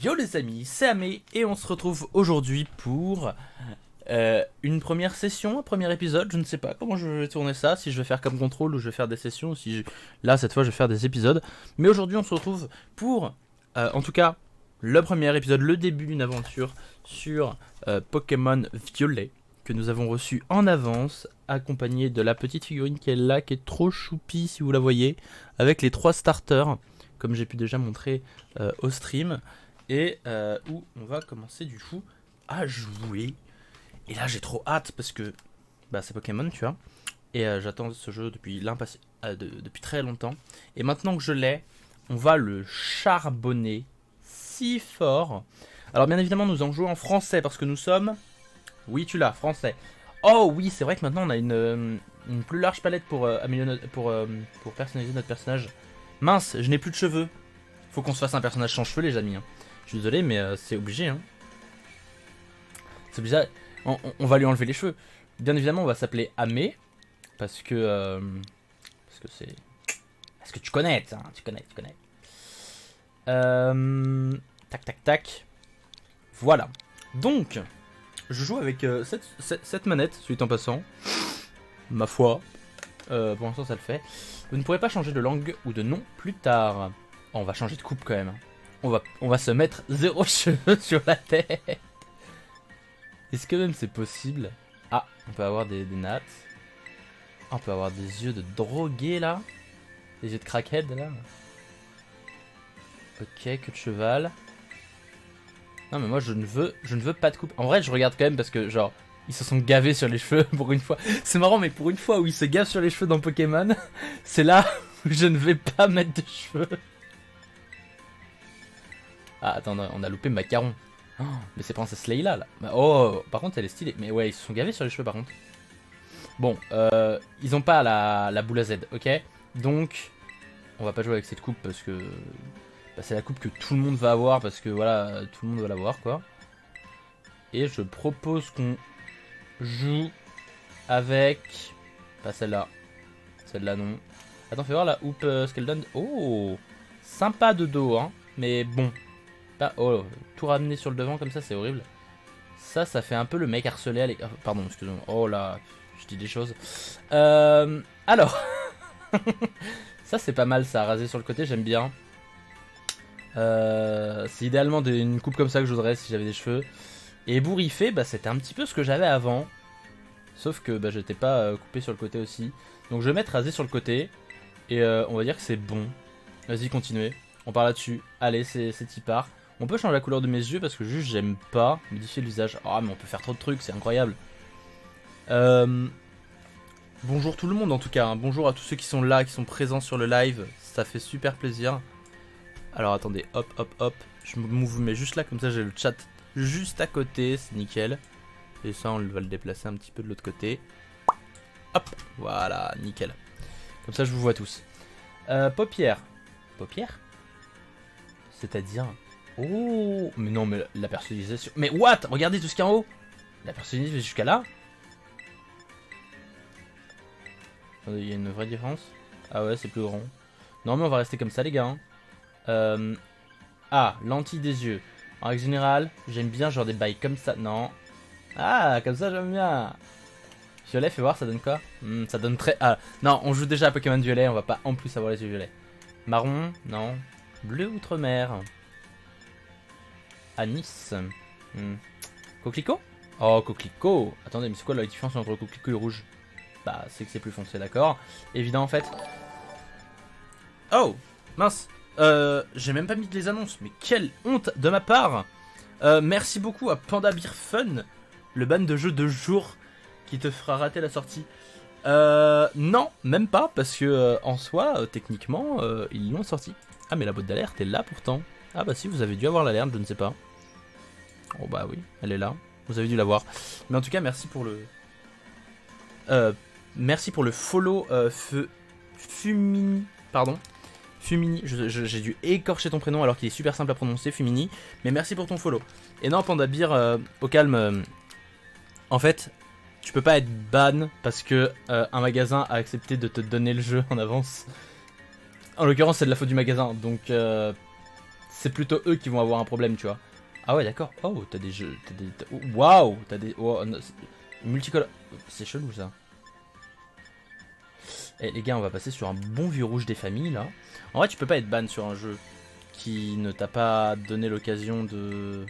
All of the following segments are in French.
Yo les amis, c'est Amé et on se retrouve aujourd'hui pour une première session, un premier épisode. Je ne sais pas comment je vais tourner ça, si je vais faire comme contrôle ou je vais faire des sessions, si là cette fois je vais faire des épisodes. Mais aujourd'hui on se retrouve pour, en tout cas, le premier épisode, le début d'une aventure sur Pokémon Violet que nous avons reçu en avance, accompagné de la petite figurine qui est là, qui est trop choupie si vous la voyez, avec les 3 starters, comme j'ai pu déjà montrer au stream. Et où on va commencer du coup à jouer. Et là j'ai trop hâte parce que bah, c'est Pokémon, tu vois. Et j'attends ce jeu depuis depuis très longtemps. Et maintenant que je l'ai, on va le charbonner si fort. Alors bien évidemment nous en jouons en français parce que nous sommes... Oui tu l'as, français. Oh oui, c'est vrai que maintenant on a une plus large palette pour, pour personnaliser notre personnage. Mince, je n'ai plus de cheveux. Faut qu'on se fasse un personnage sans cheveux les amis. Je suis désolé, mais c'est obligé. Hein. C'est obligé. On va lui enlever les cheveux. Bien évidemment, on va s'appeler Amé. Parce que c'est. Parce que tu connais, hein, tu connais. Tac, tac, tac. Voilà. Donc, je joue avec cette manette, suite en passant. Ma foi. Pour l'instant, ça le fait. Vous ne pourrez pas changer de langue ou de nom plus tard. Oh, on va changer de coupe quand même. On va se mettre 0 cheveux sur la tête. Est-ce que même c'est possible? Ah, on peut avoir des nattes. Ah, on peut avoir des yeux de drogué là. Des yeux de crackhead là. Ok, queue de cheval. Non mais moi je ne veux pas de coupe. En vrai je regarde quand même parce que genre ils se sont gavés sur les cheveux pour une fois. C'est marrant mais pour une fois où ils se gavent sur les cheveux dans Pokémon, c'est là où je ne vais pas mettre de cheveux. Ah attends, on a loupé Macaron. Oh, mais c'est Princesse Leila là. Oh, par contre elle est stylée. Mais ouais, ils se sont gavés sur les cheveux par contre. Bon, ils ont pas la boule à Z, ok. Donc, on va pas jouer avec cette coupe parce que bah, c'est la coupe que tout le monde va avoir parce que voilà, tout le monde va l'avoir quoi. Et je propose qu'on joue avec... Pas celle-là. Celle-là non. Attends, fais voir la houppe ce qu'elle donne. Oh, sympa de dos hein. Mais bon. Pas, oh, tout ramener sur le devant comme ça, c'est horrible. Ça fait un peu le mec harcelé à l'écart. Pardon, excusez-moi. Oh là, je dis des choses. Alors, ça c'est pas mal, ça, rasé sur le côté, j'aime bien. C'est idéalement une coupe comme ça que je voudrais si j'avais des cheveux. Et ébouriffé, bah c'était un petit peu ce que j'avais avant. Sauf que bah, j'étais pas coupé sur le côté aussi. Donc je vais mettre rasé sur le côté. Et on va dire que c'est bon. Vas-y, continuez. On part là-dessus. Allez, c'est y part. On peut changer la couleur de mes yeux parce que juste j'aime pas modifier l'usage. Ah mais on peut faire trop de trucs, c'est incroyable. Bonjour tout le monde en tout cas. Hein. Bonjour à tous ceux qui sont là, qui sont présents sur le live. Ça fait super plaisir. Alors attendez, hop hop hop. Je me mets juste là, comme ça j'ai le chat juste à côté, c'est nickel. Et ça on va le déplacer un petit peu de l'autre côté. Hop, voilà, nickel. Comme ça je vous vois tous. Paupières. Paupières? C'est-à-dire... Oh, mais non, mais la personnalisation... Mais what? Regardez tout ce qu'il y a en haut. La personnalisation jusqu'à là. Il y a une vraie différence. Ah ouais, c'est plus grand. Non, mais on va rester comme ça, les gars. Hein. Ah, lentille des yeux. En règle générale, j'aime bien genre des bails comme ça. Non. Ah, comme ça, j'aime bien. Violet, fais voir, ça donne quoi? Ça donne très... Ah, non, on joue déjà à Pokémon Violet, on va pas en plus avoir les yeux violets. Marron, non. Bleu outre-mer. Anis. Coquelicot? Oh, coquelicot. Attendez, mais c'est quoi la différence entre coquelicot et rouge? Bah, c'est que c'est plus foncé, d'accord. Évident, en fait. Oh, mince. J'ai même pas mis les annonces, mais quelle honte de ma part. Merci beaucoup à Panda Beer Fun, le ban de jeu de jour qui te fera rater la sortie. Non, même pas, parce que en soi, techniquement, ils l'ont sorti. Ah, mais la boîte d'alerte est là pourtant. Ah bah si, vous avez dû avoir l'alerte, je ne sais pas. Oh bah oui, elle est là. Vous avez dû la voir. Mais en tout cas, merci pour le... merci pour le follow Fumini. Pardon. Fumini. J'ai dû écorcher ton prénom alors qu'il est super simple à prononcer, Fumini. Mais merci pour ton follow. Et non, Panda Beer, au calme. En fait, tu peux pas être ban parce que un magasin a accepté de te donner le jeu en avance. En l'occurrence, c'est de la faute du magasin. Donc... c'est plutôt eux qui vont avoir un problème, tu vois. Ah ouais, d'accord. Oh, t'as des jeux... Waouh, t'as des... Oh, multicolore... C'est chelou, ça. Eh les gars, on va passer sur un bon vieux rouge des familles, là. En vrai, tu peux pas être ban sur un jeu qui ne t'a pas donné l'occasion de...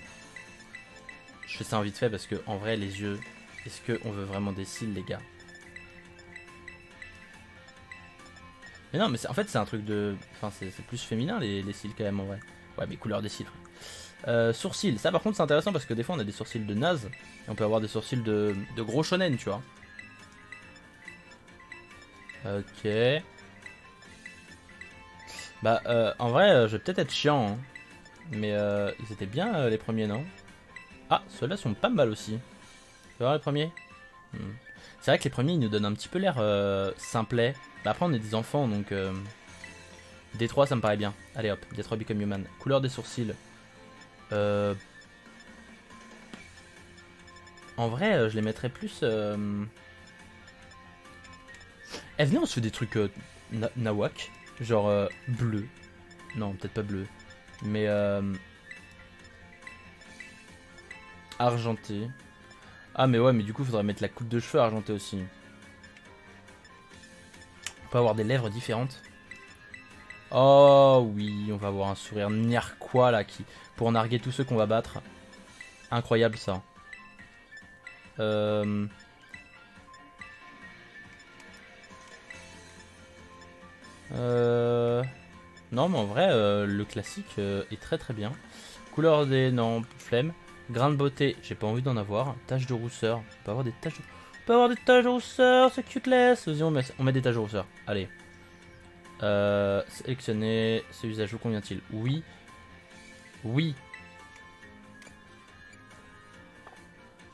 Je fais ça en vite fait parce que, en vrai, les yeux... Est-ce qu'on veut vraiment des cils, les gars? Mais non, mais en fait, c'est un truc de... Enfin, c'est plus féminin, les cils, quand même, en vrai. Ouais, mais couleur des cils. Sourcils, ça par contre c'est intéressant parce que des fois on a des sourcils de naze et on peut avoir des sourcils de gros shonen, tu vois. Ok. Bah en vrai je vais peut-être être chiant hein. Mais ils étaient bien les premiers, non? Ah, ceux-là sont pas mal aussi. Tu vas voir les premiers? C'est vrai que les premiers ils nous donnent un petit peu l'air simplet. Bah après on est des enfants donc D3 ça me paraît bien. Allez hop, D3 Become Human. Couleur des sourcils. En vrai, je les mettrais plus... Eh, venez, on se fait des trucs nawak. Genre bleu. Non, peut-être pas bleu. Mais argenté. Ah, mais ouais, mais du coup, faudrait mettre la coupe de cheveux argentée aussi. On peut avoir des lèvres différentes. Oh oui, on va avoir un sourire narquois là qui pour narguer tous ceux qu'on va battre. Incroyable ça. Non mais en vrai le classique est très très bien. Couleur des... non, flemme. Grain de beauté, j'ai pas envie d'en avoir. Taches de rousseur, on peut avoir des taches de... On peut avoir des taches de rousseur, c'est cuteless. Vas-y on met des taches de rousseur, allez. Sélectionner, ce usage vous convient-il? Oui. Oui.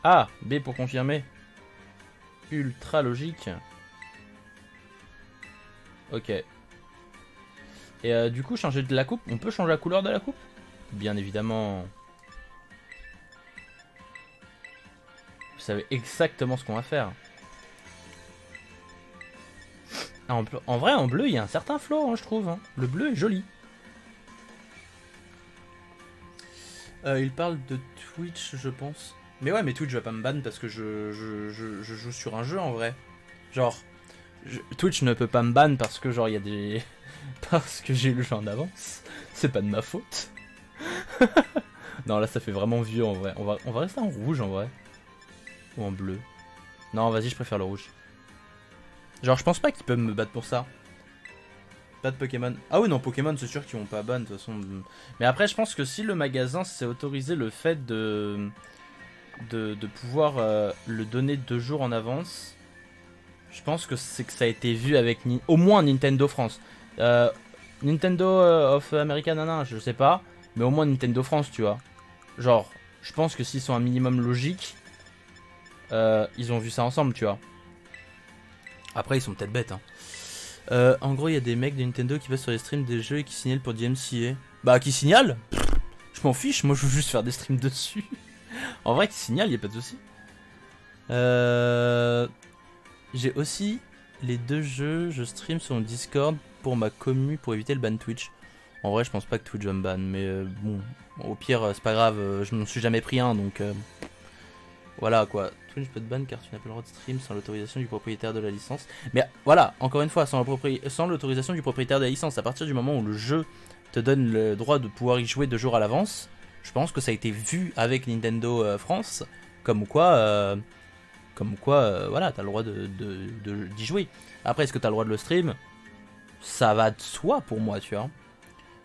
Ah, B pour confirmer. Ultra logique. Ok. Et du coup, changer de la coupe, on peut changer la couleur de la coupe? Bien évidemment. Vous savez exactement ce qu'on va faire. Ah, en vrai, en bleu, il y a un certain flow, hein, je trouve. Hein. Le bleu est joli. Il parle de Twitch, je pense. Mais ouais, mais Twitch va pas me ban parce que je joue sur un jeu en vrai. Genre, Twitch ne peut pas me ban parce que genre il y a des... parce que j'ai eu le jeu en avance. C'est pas de ma faute. Non, là ça fait vraiment vieux en vrai. On va rester en rouge en vrai. Ou en bleu. Non, vas-y, je préfère le rouge. Genre, je pense pas qu'ils peuvent me battre pour ça. Pas de Pokémon. Ah oui, non, Pokémon, c'est sûr qu'ils vont pas ban de toute façon. Mais après, je pense que si le magasin s'est autorisé le fait de pouvoir le donner 2 jours en avance, je pense que c'est que ça a été vu avec au moins Nintendo France. Nintendo of America, nanana, je sais pas. Mais au moins Nintendo France, tu vois. Genre, je pense que s'ils sont un minimum logiques, ils ont vu ça ensemble, tu vois. Après, ils sont peut-être bêtes, hein. En gros, il y a des mecs de Nintendo qui passent sur les streams des jeux et qui signalent pour DMCA. Bah, qui signalent? Je m'en fiche, moi je veux juste faire des streams dessus. En vrai, qui signalent, y a pas de soucis. J'ai aussi les 2 jeux, je stream sur mon Discord pour ma commu pour éviter le ban Twitch. En vrai, je pense pas que Twitch va me ban, mais bon, au pire, c'est pas grave, je m'en suis jamais pris un donc. Voilà quoi, Twitch peut te ban car tu n'as pas le droit de stream sans l'autorisation du propriétaire de la licence. Mais voilà, encore une fois, sans l'autorisation du propriétaire de la licence, à partir du moment où le jeu te donne le droit de pouvoir y jouer 2 jours à l'avance, je pense que ça a été vu avec Nintendo France, comme quoi, voilà, t'as le droit d'y jouer. Après, est-ce que t'as le droit de le stream? Ça va de soi pour moi, tu vois.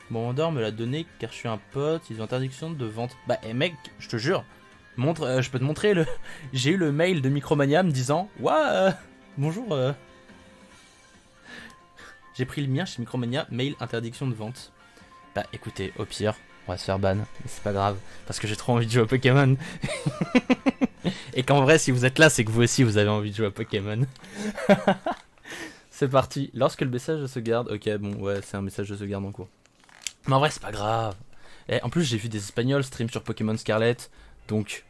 Bon, Andorre me l'a donné car je suis un pote, ils ont interdiction de vente. Bah, mec, je te jure. Je peux te montrer le... J'ai eu le mail de Micromania me disant ouah, bonjour. J'ai pris le mien chez Micromania, mail interdiction de vente. Bah écoutez, au pire, on va se faire ban. C'est pas grave, parce que j'ai trop envie de jouer à Pokémon. Et qu'en vrai, si vous êtes là, c'est que vous aussi vous avez envie de jouer à Pokémon. C'est parti. Lorsque le message de sauvegarde... Ok, bon, ouais, c'est un message de sauvegarde en cours. Mais en vrai, c'est pas grave. Et en plus, j'ai vu des Espagnols stream sur Pokémon Scarlet. Donc,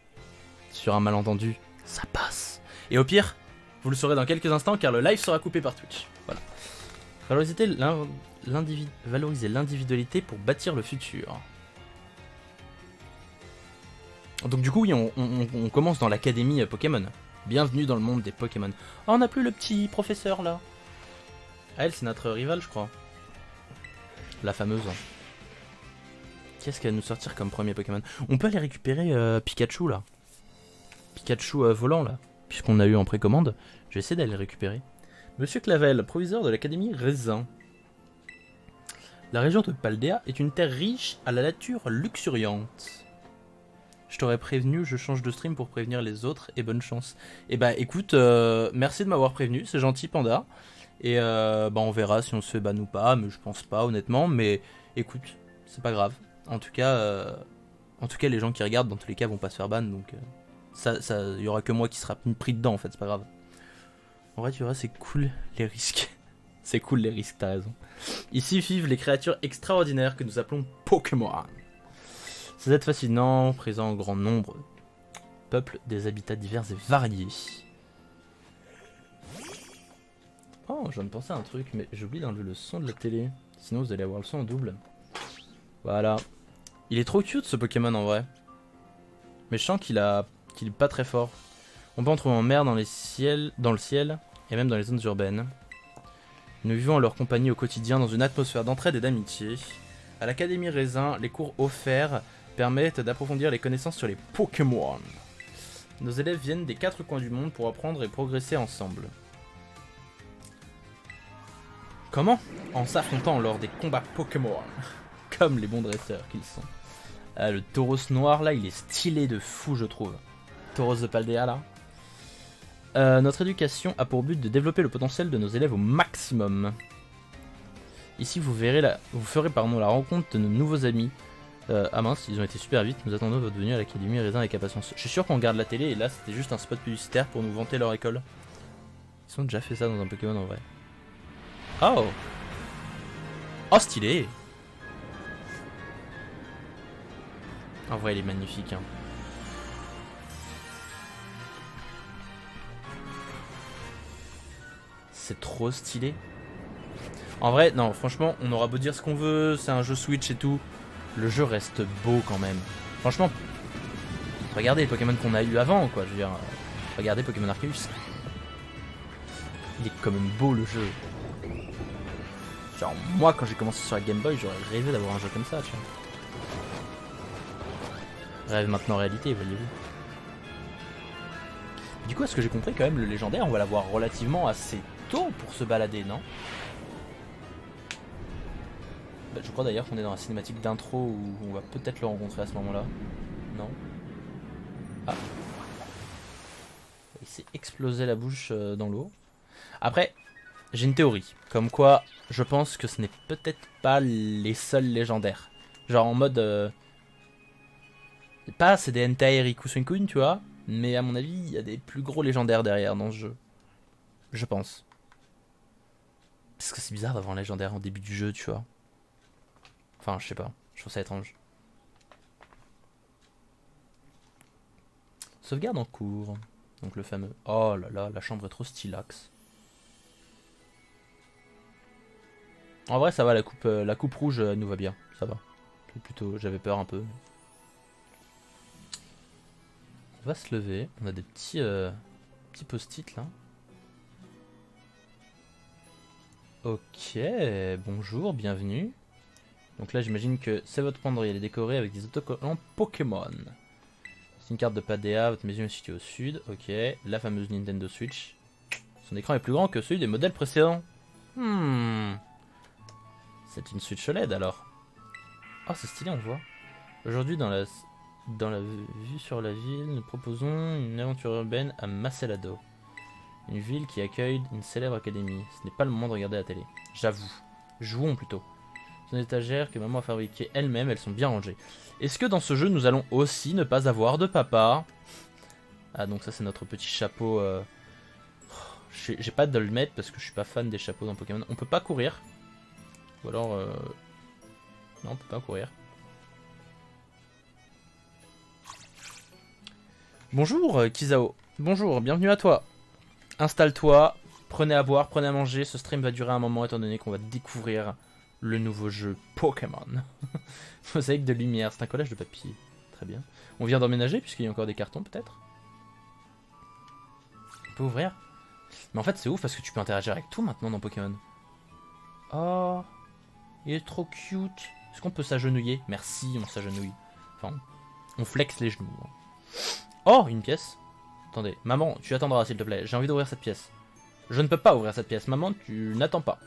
sur un malentendu, ça passe. Et au pire, vous le saurez dans quelques instants car le live sera coupé par Twitch. Voilà. Valoriser l'individualité pour bâtir le futur. Donc du coup, oui, on commence dans l'académie Pokémon. Bienvenue dans le monde des Pokémon. Oh, on n'a plus le petit professeur là. Ah, elle, c'est notre rivale, je crois. La fameuse. Qu'est-ce qu'elle va nous sortir comme premier Pokémon? On peut aller récupérer Pikachu là. Pikachu volant là. Puisqu'on a eu en précommande. Je vais essayer d'aller le récupérer. Monsieur Clavel, proviseur de l'académie Raisin. La région de Paldea est une terre riche à la nature luxuriante. Je t'aurais prévenu, je change de stream pour prévenir les autres et bonne chance. Et bah écoute, merci de m'avoir prévenu, c'est gentil Panda. Et bah on verra si on se fait ban ou pas, mais je pense pas honnêtement. Mais écoute, c'est pas grave. En tout cas, les gens qui regardent dans tous les cas vont pas se faire ban, donc y aura que moi qui sera pris dedans en fait, c'est pas grave. En vrai tu vois c'est cool les risques. C'est cool les risques, t'as raison. Ici vivent les créatures extraordinaires que nous appelons Pokémon. Ces êtres fascinants, présents en grand nombre, peuplent des habitats divers et variés. Oh, je viens de penser à un truc, mais j'ai oublié d'enlever le son de la télé. Sinon vous allez avoir le son en double. Voilà. Il est trop cute ce Pokémon en vrai. Mais je sens qu'il est pas très fort. On peut en trouver en mer, dans le ciel, et même dans les zones urbaines. Nous vivons en leur compagnie au quotidien dans une atmosphère d'entraide et d'amitié. À l'Académie Raisin, les cours offerts permettent d'approfondir les connaissances sur les Pokémon. Nos élèves viennent des 4 coins du monde pour apprendre et progresser ensemble. Comment? En s'affrontant lors des combats Pokémon. Comme les bons dresseurs qu'ils sont. Ah, le Tauros noir là, il est stylé de fou je trouve. Tauros de Paldea là. Notre éducation a pour but de développer le potentiel de nos élèves au maximum. Ici vous ferez la rencontre de nos nouveaux amis. Ah mince, ils ont été super vite, nous attendons votre venue à l'Académie Raisin avec impatience. Je suis sûr qu'on regarde la télé et là c'était juste un spot publicitaire pour nous vanter leur école. Ils ont déjà fait ça dans un Pokémon en vrai. Oh! Oh stylé! En vrai il est magnifique hein. C'est trop stylé. En vrai, non, franchement, on aura beau dire ce qu'on veut, c'est un jeu Switch et tout. Le jeu reste beau quand même. Franchement, regardez les Pokémon qu'on a eu avant, quoi. Je veux dire, regardez Pokémon Arceus. Il est quand même beau le jeu. Genre, moi, quand j'ai commencé sur la Game Boy, j'aurais rêvé d'avoir un jeu comme ça, tu vois. Rêve maintenant réalité, voyez-vous. Du coup, est-ce que j'ai compris quand même le légendaire, on va l'avoir relativement assez tôt pour se balader, non? Bah, je crois d'ailleurs qu'on est dans la cinématique d'intro où on va peut-être le rencontrer à ce moment-là. Non? Ah. Il s'est explosé la bouche dans l'eau. Après, j'ai une théorie. Comme quoi, je pense que ce n'est peut-être pas les seuls légendaires. Genre en mode... Pas c'est des Entei Riku Suicune, tu vois. Mais à mon avis, il y a des plus gros légendaires derrière dans ce jeu. Je pense. Parce que c'est bizarre d'avoir un légendaire en début du jeu, tu vois. Enfin, je sais pas. Je trouve ça étrange. Sauvegarde en cours. Donc le fameux... Oh là là, la chambre est trop stylax. En vrai, ça va, la coupe rouge nous va bien. Ça va. Plutôt, j'avais peur un peu. On va se lever. On a des petits post-it là. Ok, bonjour, bienvenue. Donc là, j'imagine que c'est votre point de il est décoré avec des autocollants Pokémon. C'est une carte de Paldea, votre maison est située au sud. Ok, la fameuse Nintendo Switch. Son écran est plus grand que celui des modèles précédents. C'est une Switch OLED alors. Oh, c'est stylé, on voit. Aujourd'hui, dans la vue sur la ville, nous proposons une aventure urbaine à Macelado. Une ville qui accueille une célèbre académie. Ce n'est pas le moment de regarder la télé. J'avoue. Jouons plutôt. Ce sont des étagères que maman a fabriquées elle-même, elles sont bien rangées. Est-ce que dans ce jeu, nous allons aussi ne pas avoir de papa? Ah, donc ça c'est notre petit chapeau. J'ai pas de le mettre parce que je suis pas fan des chapeaux dans Pokémon. On peut pas courir. Ou alors... Non, on peut pas courir. Bonjour Kizao. Bonjour, bienvenue à toi. Installe-toi, prenez à boire, prenez à manger. Ce stream va durer un moment étant donné qu'on va découvrir le nouveau jeu Pokémon. Mosaïque de lumière, c'est un collage de papier. Très bien. On vient d'emménager puisqu'il y a encore des cartons peut-être. On peut ouvrir. Mais en fait c'est ouf parce que tu peux interagir avec tout maintenant dans Pokémon. Oh, il est trop cute. Est-ce qu'on peut s'agenouiller? Merci, on s'agenouille. Enfin, on flex les genoux. Oh, une pièce. Attendez, maman, tu attendras s'il te plaît. J'ai envie d'ouvrir cette pièce. Je ne peux pas ouvrir cette pièce. Maman, tu n'attends pas.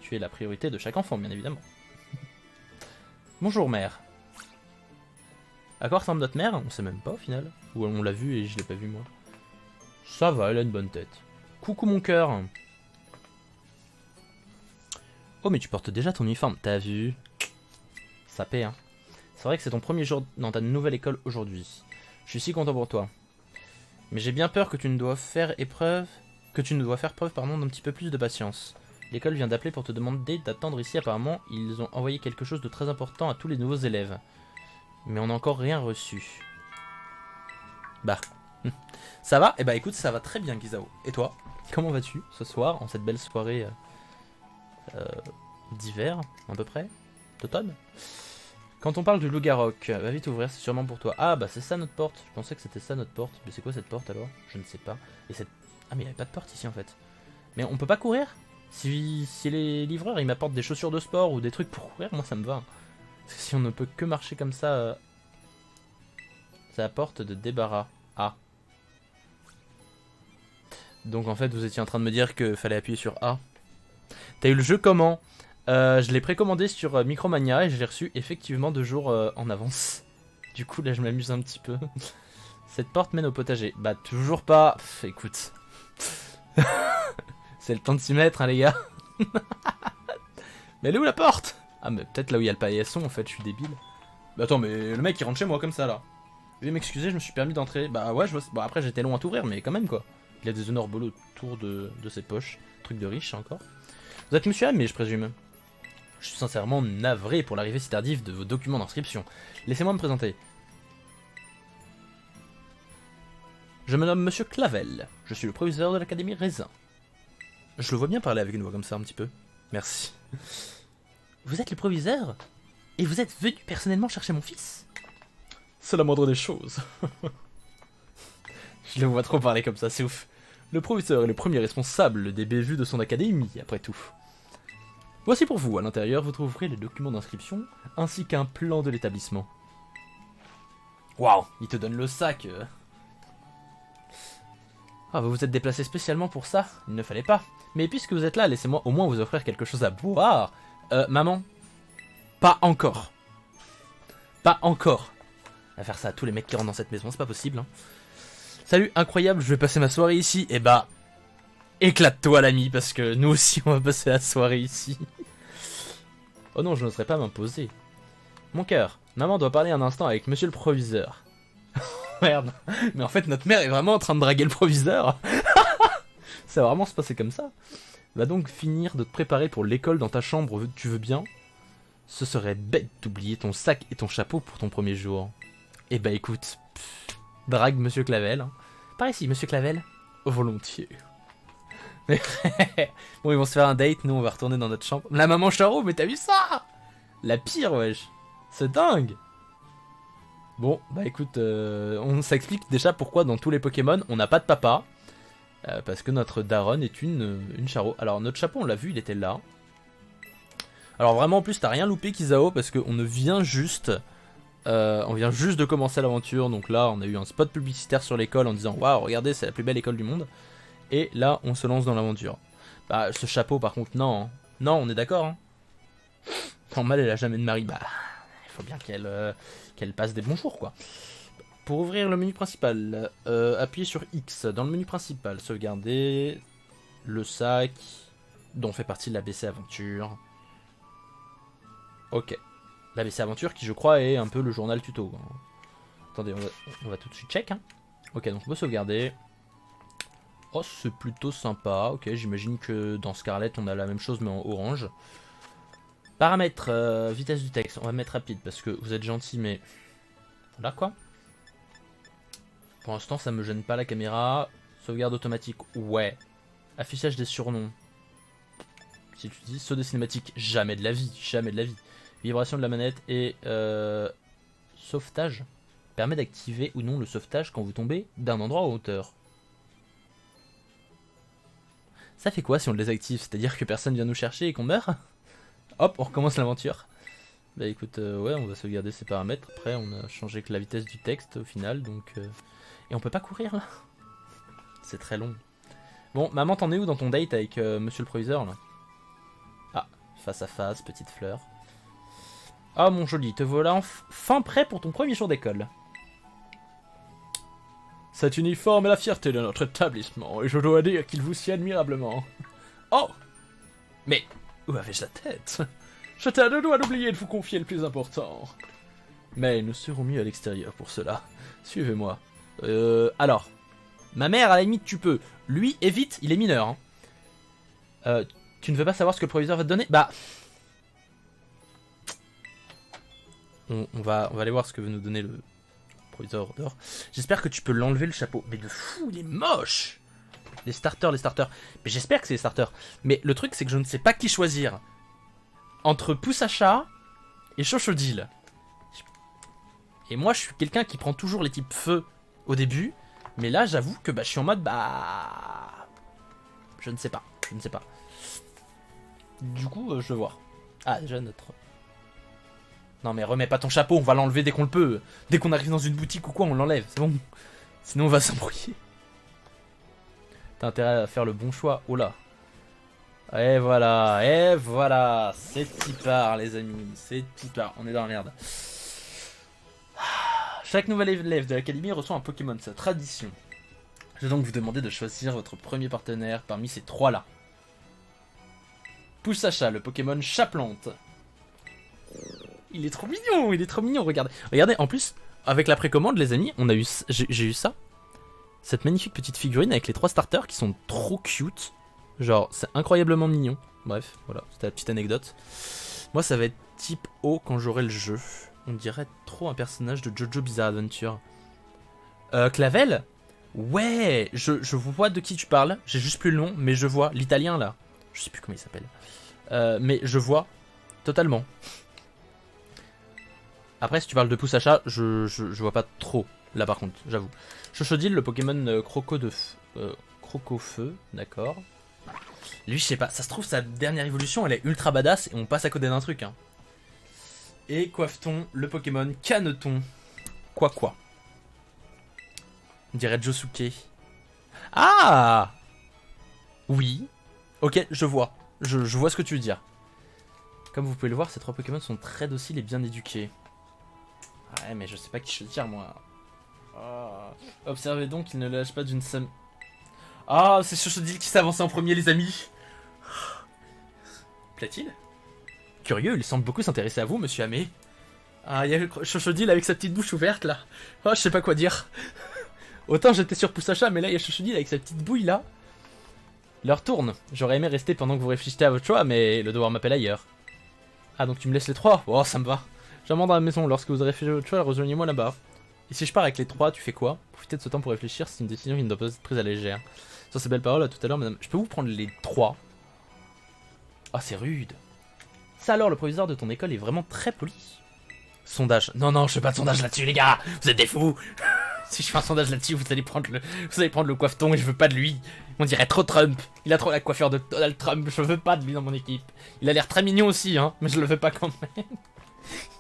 Tu es la priorité de chaque enfant, bien évidemment. Bonjour, mère. À quoi ressemble notre mère? On sait même pas au final. Ou on l'a vu et je l'ai pas vu moi. Ça va, elle a une bonne tête. Coucou mon cœur. Oh mais tu portes déjà ton uniforme, t'as vu? Ça paie hein. C'est vrai que c'est ton premier jour dans ta nouvelle école aujourd'hui. Je suis si content pour toi. Mais j'ai bien peur que tu ne dois faire preuve d'un petit peu plus de patience. L'école vient d'appeler pour te demander d'attendre ici. Apparemment, ils ont envoyé quelque chose de très important à tous les nouveaux élèves. Mais on n'a encore rien reçu. Bah. Ça va? Eh bah écoute, ça va très bien Gizao. Et toi? Comment vas-tu ce soir, en cette belle soirée d'hiver, à peu près? D'automne? Quand on parle du loup-garroc, va vite ouvrir, c'est sûrement pour toi. Ah bah c'est ça notre porte. Je pensais que c'était ça notre porte. Mais c'est quoi cette porte alors? Je ne sais pas. Et cette... Ah mais il n'y avait pas de porte ici en fait. Mais on peut pas courir? Si les livreurs ils m'apportent des chaussures de sport ou des trucs pour courir, moi ça me va. Parce que si on ne peut que marcher comme ça... C'est la porte de débarras. A. Donc en fait vous étiez en train de me dire qu'il fallait appuyer sur A. T'as eu le jeu comment? Je l'ai précommandé sur Micromania et je l'ai reçu effectivement 2 jours en avance. Du coup là je m'amuse un petit peu. Cette porte mène au potager. Bah toujours pas. Pff, écoute. C'est le temps de s'y mettre hein les gars. Mais elle est où la porte? Ah mais peut-être là où il y a le paillasson en fait, je suis débile. Bah attends mais le mec il rentre chez moi comme ça là. Veuillez m'excuser, je me suis permis d'entrer. Bah ouais, je vois. Bon après j'étais long à t'ouvrir mais quand même quoi. Il a des honorbolos autour de ses poches. Truc de riche encore. Vous êtes monsieur mais je présume. Je suis sincèrement navré pour l'arrivée si tardive de vos documents d'inscription. Laissez-moi me présenter. Je me nomme Monsieur Clavel. Je suis le proviseur de l'Académie Raisin. Je le vois bien parler avec une voix comme ça un petit peu. Merci. Vous êtes le proviseur? Et vous êtes venu personnellement chercher mon fils? C'est la moindre des choses. Je le vois trop parler comme ça, c'est ouf. Le proviseur est le premier responsable des bévues de son académie, après tout. Voici pour vous, à l'intérieur, vous trouverez les documents d'inscription, ainsi qu'un plan de l'établissement. Waouh, il te donne le sac. Ah, vous vous êtes déplacé spécialement pour ça? Il ne fallait pas. Mais puisque vous êtes là, laissez-moi au moins vous offrir quelque chose à boire. Maman? Pas encore. Pas encore. On va faire ça à tous les mecs qui rentrent dans cette maison, c'est pas possible. Hein. Salut, incroyable, je vais passer ma soirée ici. Et bah, éclate-toi l'ami, parce que nous aussi on va passer la soirée ici. Oh non, je n'oserais pas m'imposer. Mon cœur, maman doit parler un instant avec monsieur le proviseur. Merde, mais en fait notre mère est vraiment en train de draguer le proviseur. Ça va vraiment se passer comme ça. Va donc finir de te préparer pour l'école dans ta chambre, tu veux bien? Ce serait bête d'oublier ton sac et ton chapeau pour ton premier jour. Eh bah écoute, drague monsieur Clavel. Hein. Par ici, monsieur Clavel. Volontiers. Bon, ils vont se faire un date, nous on va retourner dans notre chambre. La maman Charo, mais t'as vu ça? La pire, wesh. C'est dingue. Bon, bah écoute, on s'explique déjà pourquoi dans tous les Pokémon, on n'a pas de papa. Parce que notre daronne est une Charo. Alors notre chapeau, on l'a vu, il était là. Alors vraiment, en plus, t'as rien loupé, Kizao, parce qu'on ne vient juste... on vient juste de commencer l'aventure, donc là, on a eu un spot publicitaire sur l'école en disant « Waouh, regardez, c'est la plus belle école du monde ». Et là, on se lance dans l'aventure. Bah, ce chapeau, par contre, non. Hein. Non, on est d'accord. Hein. Normal, elle a jamais de mari. Bah, il faut bien qu'elle passe des bons jours, quoi. Pour ouvrir le menu principal, appuyez sur X. Dans le menu principal, sauvegarder le sac dont fait partie l'ABC Aventure. Ok. L'ABC Aventure qui, je crois, est un peu le journal tuto. Attendez, on va tout de suite check. Hein. Ok, donc on peut sauvegarder. Oh, c'est plutôt sympa. Ok, j'imagine que dans Scarlet, on a la même chose, mais en orange. Paramètres, vitesse du texte. On va mettre rapide, parce que vous êtes gentil, mais... Là, quoi. Pour l'instant, ça me gêne pas la caméra. Sauvegarde automatique, ouais. Affichage des surnoms. Si tu dis saut des cinématiques, jamais de la vie, jamais de la vie. Vibration de la manette et Sauvetage. Permet d'activer ou non le sauvetage quand vous tombez d'un endroit en hauteur. Ça fait quoi si on le désactive? C'est-à-dire que personne vient nous chercher et qu'on meurt? Hop, on recommence l'aventure. Bah écoute, ouais, on va sauvegarder ces paramètres. Après, on a changé que la vitesse du texte au final, donc... Et on peut pas courir là? C'est très long. Bon, maman, t'en es où dans ton date avec monsieur le proviseur là? Ah, face à face, petite fleur. Ah mon joli, te voilà enfin prêt pour ton premier jour d'école. Cet uniforme est la fierté de notre établissement, et je dois dire qu'il vous sied admirablement. Oh! Mais, où avais-je la tête? J'étais à deux doigts d'oublier de vous confier le plus important. Mais nous serons mieux à l'extérieur pour cela. Suivez-moi. Alors. Ma mère, à la limite, tu peux. Lui, évite, il est mineur. Hein. Tu ne veux pas savoir ce que le proviseur va te donner? Bah... On va aller voir ce que veut nous donner le proviseur dehors. J'espère que tu peux l'enlever le chapeau. Mais de fou, il est moche! Les starters. Mais j'espère que c'est les starters. Mais le truc, c'est que je ne sais pas qui choisir. Entre Pousse à chat et Chochodile. Et moi, je suis quelqu'un qui prend toujours les types feu au début. Mais là, j'avoue que je suis en mode, je ne sais pas. Du coup, je vais voir. Ah, déjà notre... Non mais remets pas ton chapeau, on va l'enlever dès qu'on le peut. Dès qu'on arrive dans une boutique ou quoi, on l'enlève, c'est bon. Sinon on va s'embrouiller. T'as intérêt à faire le bon choix. Oh là. Et voilà. C'est petit part les amis, c'est petit part. On est dans la merde. Chaque nouvel élève de l'académie reçoit un Pokémon, sa tradition. Je vais donc vous demander de choisir votre premier partenaire parmi ces trois-là. Poussacha, le Pokémon chat-plante. Il est trop mignon, regardez. Regardez, en plus, avec la précommande, les amis, j'ai eu ça. Cette magnifique petite figurine avec les trois starters qui sont trop cute. Genre, c'est incroyablement mignon. Bref, voilà, c'était la petite anecdote. Moi, ça va être type O quand j'aurai le jeu. On dirait trop un personnage de Jojo Bizarre Adventure. Clavel? Ouais, je vois de qui tu parles. J'ai juste plus le nom, mais je vois l'italien là. Je sais plus comment il s'appelle. Mais je vois totalement. Après, si tu parles de pouce à chat, je vois pas trop là par contre, j'avoue. Chochodile, le Pokémon Crocofeu, d'accord. Lui, je sais pas, ça se trouve, sa dernière évolution, elle est ultra badass et on passe à côté d'un truc. Hein. Et Coifton, le Pokémon Caneton. Quoi. On dirait Josuke. Ah! Oui. Ok, je vois. Je vois ce que tu veux dire. Comme vous pouvez le voir, ces trois Pokémon sont très dociles et bien éduqués. Ouais, mais je sais pas qui choisir, moi. Oh. Observez donc qu'il ne lâche pas d'une somme. Ah, c'est Chochodile qui s'avance en premier, les amis. Plaît-il? Curieux, il semble beaucoup s'intéresser à vous, monsieur Amé. Ah, il y a Chochodile avec sa petite bouche ouverte, là. Oh, je sais pas quoi dire. Autant j'étais sur Poussacha, mais là, il y a Chochodile avec sa petite bouille, là. L'heure tourne. J'aurais aimé rester pendant que vous réfléchissez à votre choix, mais le devoir m'appelle ailleurs. Ah, donc tu me laisses les trois? Oh, ça me va. J'amende à la maison. Lorsque vous aurez fait votre choix, rejoignez-moi là-bas. Et si je pars avec les trois, tu fais quoi? Profitez de ce temps pour réfléchir, c'est une décision qui ne doit pas être prise à la légère. Sur ces belles paroles, à tout à l'heure, madame. Je peux vous prendre les trois? Ah, c'est rude. Ça alors, le proviseur de ton école est vraiment très poli. Sondage. Non, je fais pas de sondage là-dessus, les gars. Vous êtes des fous. Si je fais un sondage là-dessus, vous allez prendre le coiffeton et je veux pas de lui. On dirait trop Trump. Il a trop la coiffure de Donald Trump. Je veux pas de lui dans mon équipe. Il a l'air très mignon aussi, hein, mais je le veux pas quand même.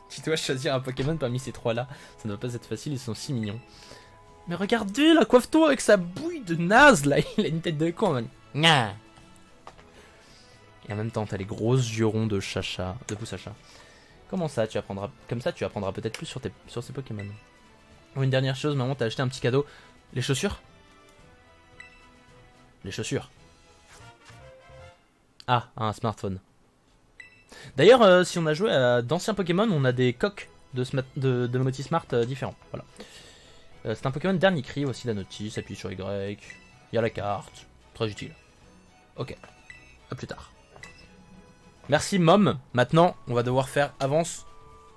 Tu dois choisir un Pokémon parmi ces trois-là. Ça ne doit pas être facile, ils sont si mignons. Mais regardez, la coiffeton avec sa bouille de naze, là. Il a une tête de con, man. Nya. Et en même temps, t'as les gros yeux ronds de Chacha, de Poussacha. Comment ça, tu apprendras... Comme ça, tu apprendras peut-être plus sur ces Pokémon. Oh, une dernière chose, maman, t'as acheté un petit cadeau. Les chaussures? Les chaussures. Ah, un smartphone. D'ailleurs, si on a joué à d'anciens Pokémon, on a des coques de Motismart différents. Voilà. C'est un Pokémon dernier cri, voici la notice, appuie sur Y. Il y a la carte. Très utile. Ok. À plus tard. Merci, Mom. Maintenant, on va devoir faire avance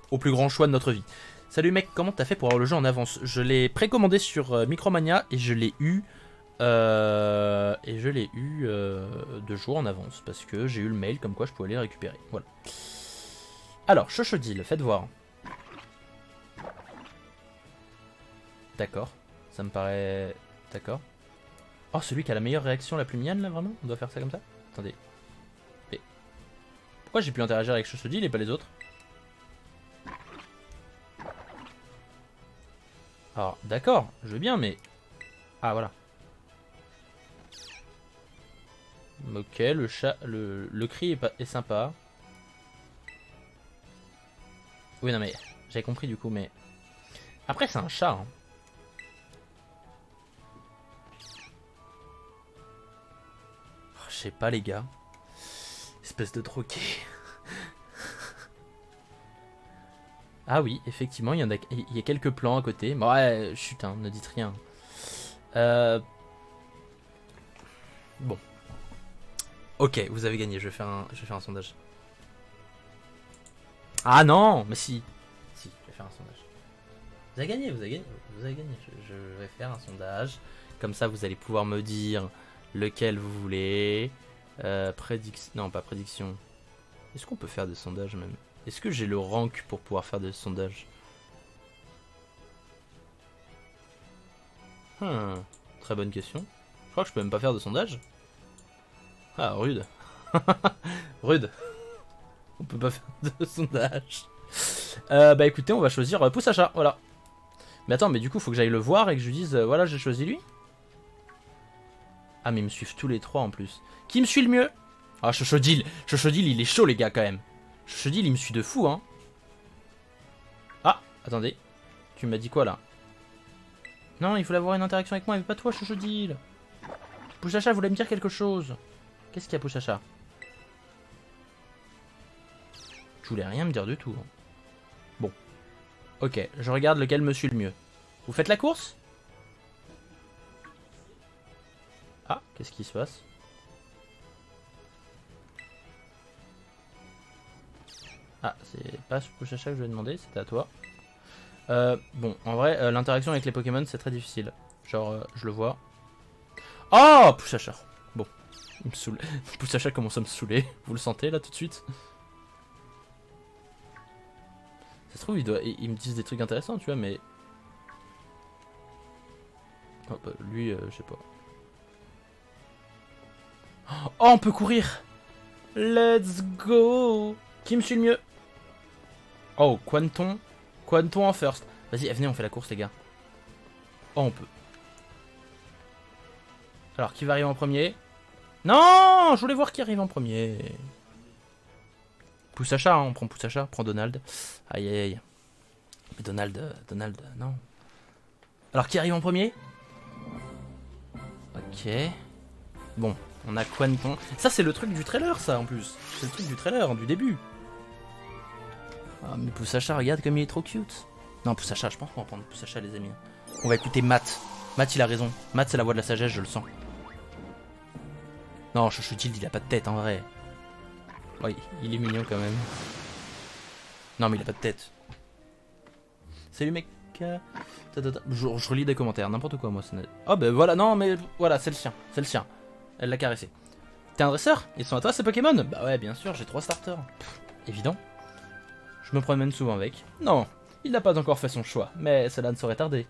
au plus grand choix de notre vie. Salut mec, comment t'as fait pour avoir le jeu en avance? Je l'ai précommandé sur Micromania et je l'ai eu 2 jours en avance parce que j'ai eu le mail comme quoi je pouvais aller le récupérer. Voilà. Alors, Chochodile, faites voir. D'accord. Ça me paraît... D'accord. Oh, celui qui a la meilleure réaction, la plus mignonne, là, vraiment? On doit faire ça comme ça? Attendez. Mais... Pourquoi j'ai pu interagir avec Chochodil et pas les autres? Alors, d'accord, je veux bien, mais... Ah, voilà. Ok, le chat... Le cri est sympa. Oui, non, mais... J'avais compris, du coup, mais... Après, c'est un chat, hein. Oh, je sais pas, les gars. Espèce de troquet. Ah oui, effectivement, il y a quelques plans à côté. Bon, ouais, chut, hein, ne dites rien. Bon. Ok, vous avez gagné, je vais faire un sondage. Ah non, mais si. Si, je vais faire un sondage. Vous avez gagné, vous avez gagné. Vous avez gagné. Je vais faire un sondage. Comme ça, vous allez pouvoir me dire lequel vous voulez. Prédiction. Non, pas prédiction. Est-ce qu'on peut faire des sondages même? Est-ce que j'ai le rank pour pouvoir faire des sondages? Très bonne question. Je crois que je peux même pas faire de sondage. Ah, rude. Rude. On peut pas faire de sondage. Bah écoutez, on va choisir pouce à chat, voilà. Mais attends, mais du coup, faut que j'aille le voir et que je lui dise, voilà, j'ai choisi lui. Ah, mais ils me suivent tous les trois en plus. Qui me suit le mieux? Ah, Chochodil, il est chaud, les gars, quand même. Chochodil, il me suit de fou, hein. Ah, attendez. Tu m'as dit quoi, là? Non, il voulait avoir une interaction avec moi, mais pas toi, Chochodil. Pouchacha voulait me dire quelque chose. Qu'est-ce qu'il y a, Pouchacha? Tu voulais rien me dire du tout. Hein. Bon. Ok, je regarde lequel me suit le mieux. Vous faites la course? Ah, qu'est-ce qui se passe? Ah, c'est pas Pouchacha que je vais demander, c'était à toi. Bon, en vrai, l'interaction avec les Pokémon, c'est très difficile. Genre, je le vois. Oh, Pouchacha. Bon, il me saoule. Pouchacha commence à me saouler. Vous le sentez, là, tout de suite? Ça se trouve, ils me disent des trucs intéressants, tu vois, mais... Oh, bah, lui, je sais pas. Oh, on peut courir! Let's go! Qui me suit le mieux? Oh, Quanton. Quanton en first. Vas-y, venez, on fait la course, les gars. Oh, on peut. Alors, qui va arriver en premier? Non! Je voulais voir qui arrive en premier. Pousse-achat, hein, on prend Pousse-achat, prend Donald. Aïe, aïe, aïe. Mais Donald, non. Alors, qui arrive en premier? Ok. Bon, on a Quanton. Ça, c'est le truc du trailer, ça, en plus. C'est le truc du trailer, du début. Ah, mais Pousse-achat, regarde comme il est trop cute. Non, Pousse-achat, je pense qu'on va prendre Pousse-achat, les amis. On va écouter Matt. Matt, il a raison. Matt, c'est la voix de la sagesse, je le sens. Non, Chochodil, il a pas de tête, en vrai. Oui, il est mignon, quand même. Non, mais il a pas de tête. Salut, mec. Je relis des commentaires, n'importe quoi, moi. Oh, ben voilà, non, mais voilà, c'est le sien. C'est le sien. Elle l'a caressé. T'es un dresseur? Ils sont à toi, ces Pokémon? Bah ouais, bien sûr, j'ai 3 starters. Pff, évident. Je me promène souvent avec. Non, il n'a pas encore fait son choix, mais cela ne saurait tarder.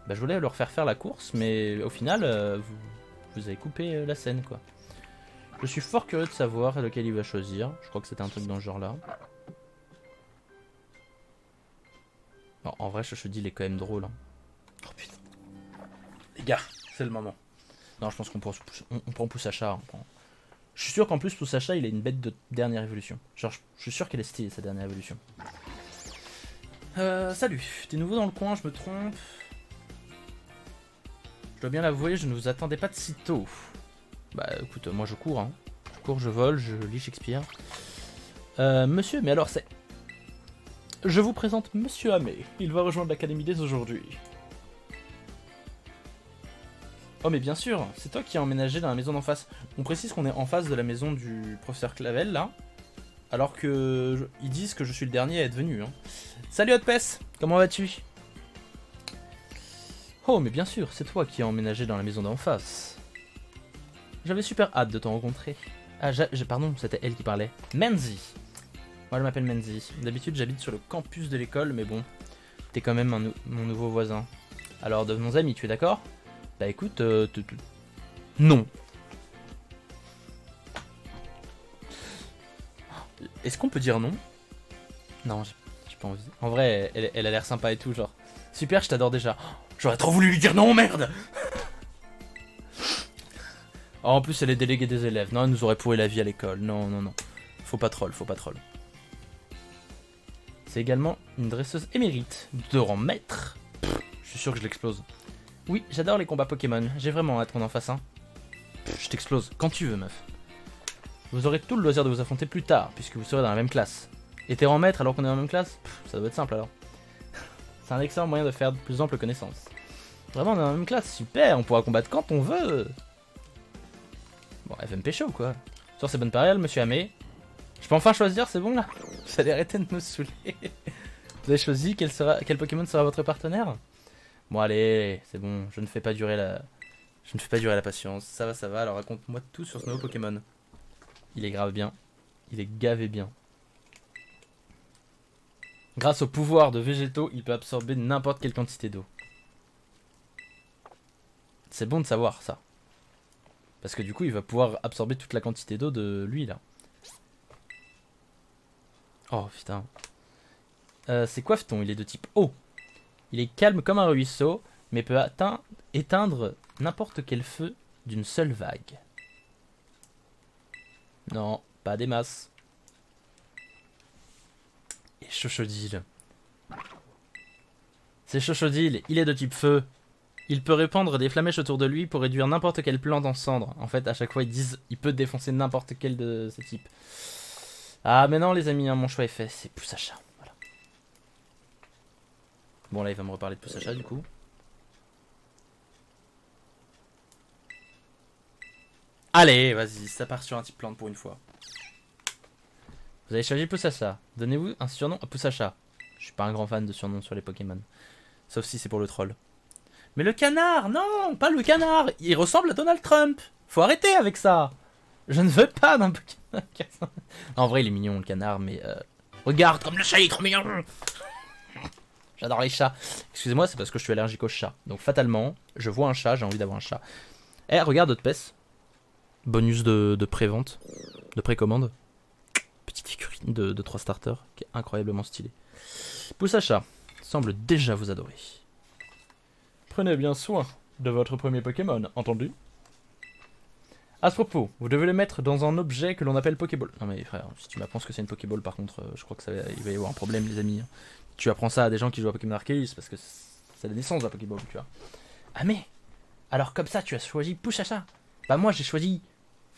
Bah, je voulais leur faire la course, mais au final, vous avez coupé la scène, quoi. Je suis fort curieux de savoir lequel il va choisir. Je crois que c'était un truc dans ce genre-là. Non, en vrai, Chochodil, il est quand même drôle. Hein. Oh putain. Les gars, c'est le moment. Non, je pense qu'on prend Pousse-achat. Je suis sûr qu'en plus, Pousse-achat, il a une bête de dernière évolution. Genre, je suis sûr qu'elle est stylée, sa dernière évolution. Salut. T'es nouveau dans le coin, je me trompe. Je dois bien l'avouer, je ne vous attendais pas de si tôt. Bah écoute, moi je cours. Hein. Je cours, je vole, je lis Shakespeare. Monsieur, mais alors c'est... Je vous présente Monsieur Amé. Il va rejoindre l'Académie dès aujourd'hui. Oh mais bien sûr, c'est toi qui as emménagé dans la maison d'en face. On précise qu'on est en face de la maison du professeur Clavel, là. Alors que ils disent que je suis le dernier à être venu. Hein. Salut Hotpess, comment vas-tu? Oh mais bien sûr, c'est toi qui as emménagé dans la maison d'en face. J'avais super hâte de te rencontrer. Ah, pardon, c'était elle qui parlait. Menzi. Moi je m'appelle Menzi. D'habitude j'habite sur le campus de l'école, mais bon, t'es quand même mon nouveau voisin. Alors devenons amis, tu es d'accord? Bah écoute, non. Est-ce qu'on peut dire non? Non, j'ai pas envie. En vrai, elle a l'air sympa et tout, genre. Super, je t'adore déjà. J'aurais trop voulu lui dire non, merde. Oh, en plus, elle est déléguée des élèves. Non, elle nous aurait pourri la vie à l'école. Non, non, non. Faut pas troll, faut pas troll. C'est également une dresseuse émérite de rang maître. Je suis sûr que je l'explose. Oui, j'adore les combats Pokémon. J'ai vraiment hâte qu'on en fasse un. Je t'explose quand tu veux, meuf. Vous aurez tout le loisir de vous affronter plus tard, puisque vous serez dans la même classe. Et t'es rang maître alors qu'on est dans la même classe? Ça doit être simple alors. C'est un excellent moyen de faire de plus amples connaissances. Vraiment, on est dans la même classe, super, on pourra combattre quand on veut. Bon, elle veut me pécho ou quoi? Sur ces bonnes paroles, monsieur Amé. Je peux enfin choisir, c'est bon là? Vous allez arrêter de me saouler. Vous avez choisi quel Pokémon sera votre partenaire? Bon allez, c'est bon, je ne fais pas durer la patience. Ça va, alors raconte-moi tout sur ce nouveau Pokémon. Il est grave bien. Il est gavé bien. Grâce au pouvoir de végétaux, il peut absorber n'importe quelle quantité d'eau. C'est bon de savoir ça. Parce que du coup, il va pouvoir absorber toute la quantité d'eau de lui, là. Oh, putain. C'est Coiffeton, il est de type eau. Il est calme comme un ruisseau, mais peut éteindre n'importe quel feu d'une seule vague. Non, pas des masses. Et Chochodile. C'est Chochodile, il est de type feu. Il peut répandre des flamèches autour de lui pour réduire n'importe quelle plante en cendres. En fait, à chaque fois, ils disent il peut défoncer n'importe quel de ces types. Ah, mais non, les amis, hein, mon choix est fait. C'est Poussacha. Voilà. Bon, là, il va me reparler de Poussacha, du coup. Allez, vas-y, ça part sur un type plante pour une fois. Vous avez choisi Poussacha. Donnez-vous un surnom à Poussacha. Je suis pas un grand fan de surnoms sur les Pokémon. Sauf si c'est pour le troll. Mais le canard, non, pas le canard. Il ressemble à Donald Trump. Faut arrêter avec ça. Je ne veux pas d'un Pokémon. En vrai, il est mignon le canard, mais regarde comme le chat il est trop mignon. J'adore les chats. Excusez-moi, c'est parce que je suis allergique aux chats. Donc fatalement, je vois un chat, j'ai envie d'avoir un chat. Eh, regarde Hotpes. Bonus de pré-vente, de précommande. Petite figurine de 3 starters qui est incroyablement stylée. Poussacha semble déjà vous adorer. Prenez bien soin de votre premier Pokémon, entendu? À ce propos, vous devez le mettre dans un objet que l'on appelle Pokéball. Non mais frère, si tu m'apprends ce que c'est une Pokéball, par contre, je crois que il va y avoir un problème, les amis. Tu apprends ça à des gens qui jouent à Pokémon Arceus, parce que c'est la naissance de la Pokéball, tu vois. Ah mais, alors comme ça, tu as choisi Poussacha. Bah moi, j'ai choisi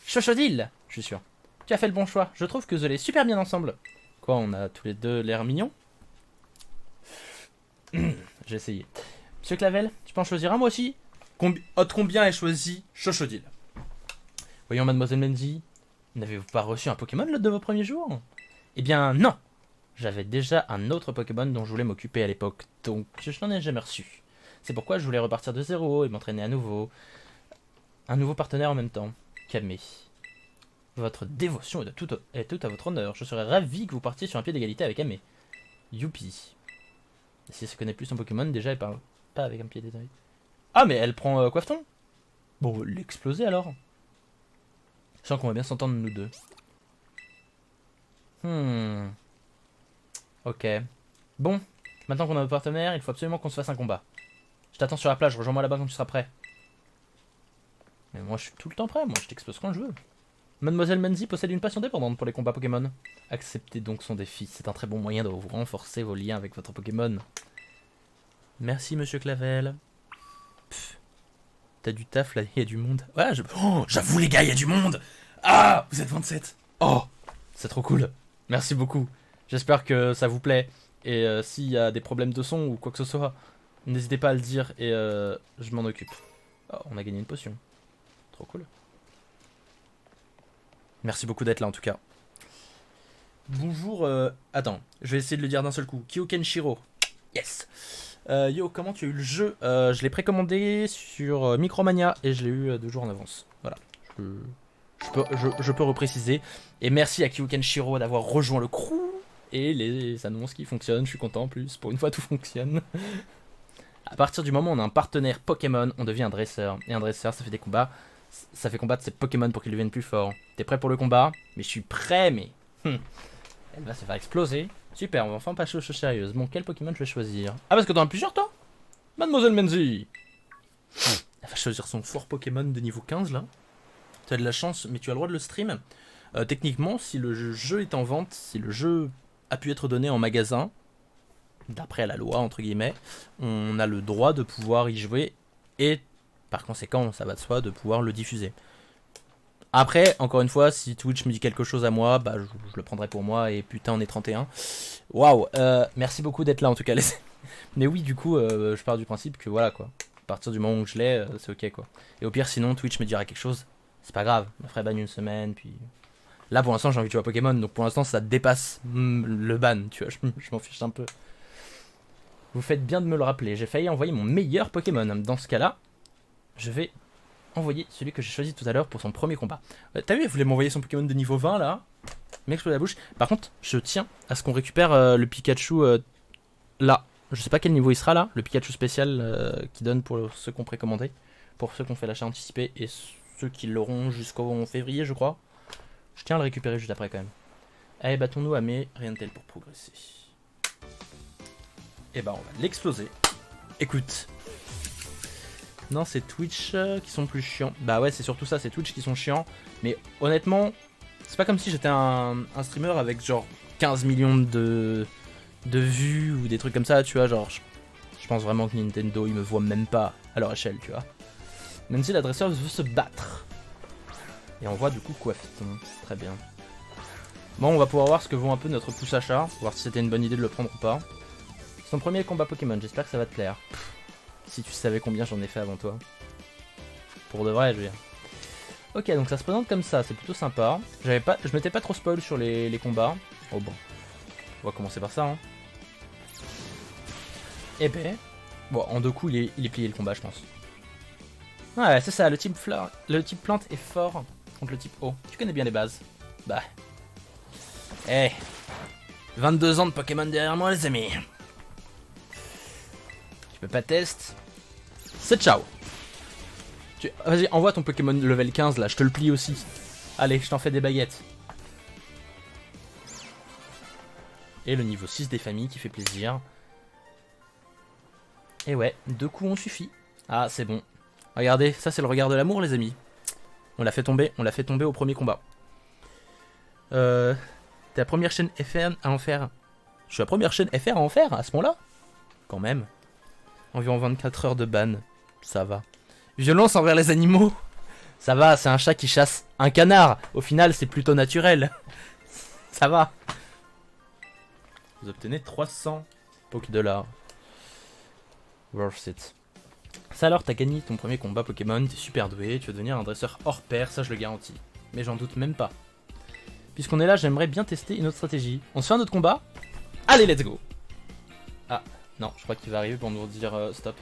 Chochodile, je suis sûr. Tu as fait le bon choix, je trouve que vous allez super bien ensemble. Quoi, on a tous les deux l'air mignons? J'ai essayé. Monsieur Clavel, tu peux en choisir un moi aussi? Combien est choisi Chochodile? Voyons, mademoiselle Menzi, n'avez-vous pas reçu un Pokémon lors de vos premiers jours? Eh bien, non. J'avais déjà un autre Pokémon dont je voulais m'occuper à l'époque, donc je n'en ai jamais reçu. C'est pourquoi je voulais repartir de zéro et m'entraîner à nouveau. Un nouveau partenaire en même temps. Calmez. Votre dévotion est tout à votre honneur. Je serais ravi que vous partiez sur un pied d'égalité avec Amé. Youpi. Et si elle se connaît plus son Pokémon, déjà elle parle pas avec un pied d'égalité. Ah, mais elle prend Coiffeton? Bon, l'exploser alors. Je sens qu'on va bien s'entendre nous deux. Ok. Bon, maintenant qu'on a notre partenaire, il faut absolument qu'on se fasse un combat. Je t'attends sur la plage, rejoins-moi là-bas quand tu seras prêt. Mais moi je suis tout le temps prêt, moi je t'explose quand je veux. Mademoiselle Menzi possède une passion dépendante pour les combats Pokémon. Acceptez donc son défi, c'est un très bon moyen de vous renforcer vos liens avec votre Pokémon. Merci monsieur Clavel. Pff, t'as du taf là, il y a du monde. Ouais, j'avoue les gars, il y a du monde. Ah, vous êtes 27. Oh, c'est trop cool. Merci beaucoup. J'espère que ça vous plaît. Et s'il y a des problèmes de son ou quoi que ce soit, n'hésitez pas à le dire et je m'en occupe. Oh, on a gagné une potion. Trop cool. Merci beaucoup d'être là en tout cas. Bonjour, attends, je vais essayer de le dire d'un seul coup. Kyokenshiro. Yes. Yo, comment tu as eu le jeu? Je l'ai précommandé sur Micromania et je l'ai eu 2 jours en avance. Voilà. Je peux repréciser. Et merci à Kyokenshiro d'avoir rejoint le crew. Et les annonces qui fonctionnent, je suis content en plus. Pour une fois, tout fonctionne. À partir du moment où on a un partenaire Pokémon, on devient un dresseur. Et un dresseur, ça fait des combats. Ça fait combattre ses Pokémon pour qu'ils deviennent plus forts. T'es prêt pour le combat? Mais je suis prêt, mais... Elle va se faire exploser. Super, on va enfin passer aux choses sérieuses. Bon, quel Pokémon je vais choisir? Ah, parce que t'en as plusieurs, toi? Mademoiselle Menzi. Elle va choisir son fort Pokémon de niveau 15, là. Tu as de la chance, mais tu as le droit de le stream. Techniquement, si le jeu est en vente, si le jeu a pu être donné en magasin, d'après la loi, entre guillemets, on a le droit de pouvoir y jouer et, par conséquent, ça va de soi, de pouvoir le diffuser. Après, encore une fois, si Twitch me dit quelque chose à moi, bah je le prendrai pour moi et putain, on est 31. Waouh, merci beaucoup d'être là en tout cas. Mais oui, du coup, je pars du principe que voilà quoi. À partir du moment où je l'ai, c'est ok quoi. Et au pire, sinon, Twitch me dira quelque chose, c'est pas grave, je me ferai ban une semaine, puis. Là pour l'instant, j'ai envie de jouer à Pokémon, donc pour l'instant, ça dépasse le ban, tu vois, je m'en fiche un peu. Vous faites bien de me le rappeler, j'ai failli envoyer mon meilleur Pokémon. Dans ce cas-là, je vais envoyer celui que j'ai choisi tout à l'heure pour son premier combat. T'as vu, elle voulait m'envoyer son Pokémon de niveau 20 là. M'explose la bouche. Par contre, je tiens à ce qu'on récupère le Pikachu là. Je sais pas quel niveau il sera là. Le Pikachu spécial qui donne pour ceux qu'on précommandé. Pour ceux qui ont fait l'achat anticipé et ceux qui l'auront jusqu'au février, je crois. Je tiens à le récupérer juste après quand même. Allez, battons-nous à mais rien de tel pour progresser. Et bah, on va l'exploser. Écoute. Non, c'est Twitch qui sont plus chiants. Bah ouais, c'est surtout ça, c'est Twitch qui sont chiants. Mais honnêtement, c'est pas comme si j'étais un streamer avec genre 15 millions de vues ou des trucs comme ça, tu vois. Genre, je pense vraiment que Nintendo, ils me voient même pas à leur échelle, tu vois. Même si l'adresseur veut se battre. Et on voit du coup Coiffeton. Très bien. Bon, on va pouvoir voir ce que vaut un peu notre pouce achat. Voir si c'était une bonne idée de le prendre ou pas. C'est ton premier combat Pokémon, j'espère que ça va te plaire. Si tu savais combien j'en ai fait avant toi. Pour de vrai, je veux dire. Ok, donc ça se présente comme ça, c'est plutôt sympa. Je m'étais pas trop spoil sur les combats. Oh bon. On va commencer par ça, hein. Eh ben. Bon, en 2 coups, il est plié le combat, je pense. Ouais, c'est ça, le type plante est fort contre le type eau. Tu connais bien les bases. Bah. Eh. 22 ans de Pokémon derrière moi, les amis. Tu peux pas test. C'est ciao. Vas-y, envoie ton Pokémon level 15 là, je te le plie aussi. Allez, je t'en fais des baguettes. Et le niveau 6 des familles qui fait plaisir. Et ouais, 2 coups ont suffi. Ah, c'est bon. Regardez, ça c'est le regard de l'amour, les amis. On l'a fait tomber au premier combat. T'es la première chaîne FR à en faire. Je suis la première chaîne FR à en faire à ce moment-là. Quand même. Environ 24 heures de ban. Ça va. Violence envers les animaux. Ça va, c'est un chat qui chasse un canard. Au final, c'est plutôt naturel. Ça va. Vous obtenez 300 $. Worth it. Ça alors, t'as gagné ton premier combat Pokémon, t'es super doué, tu vas devenir un dresseur hors pair, ça je le garantis. Mais j'en doute même pas. Puisqu'on est là, j'aimerais bien tester une autre stratégie. On se fait un autre combat? Allez, let's go. Ah, non, je crois qu'il va arriver pour nous dire stop.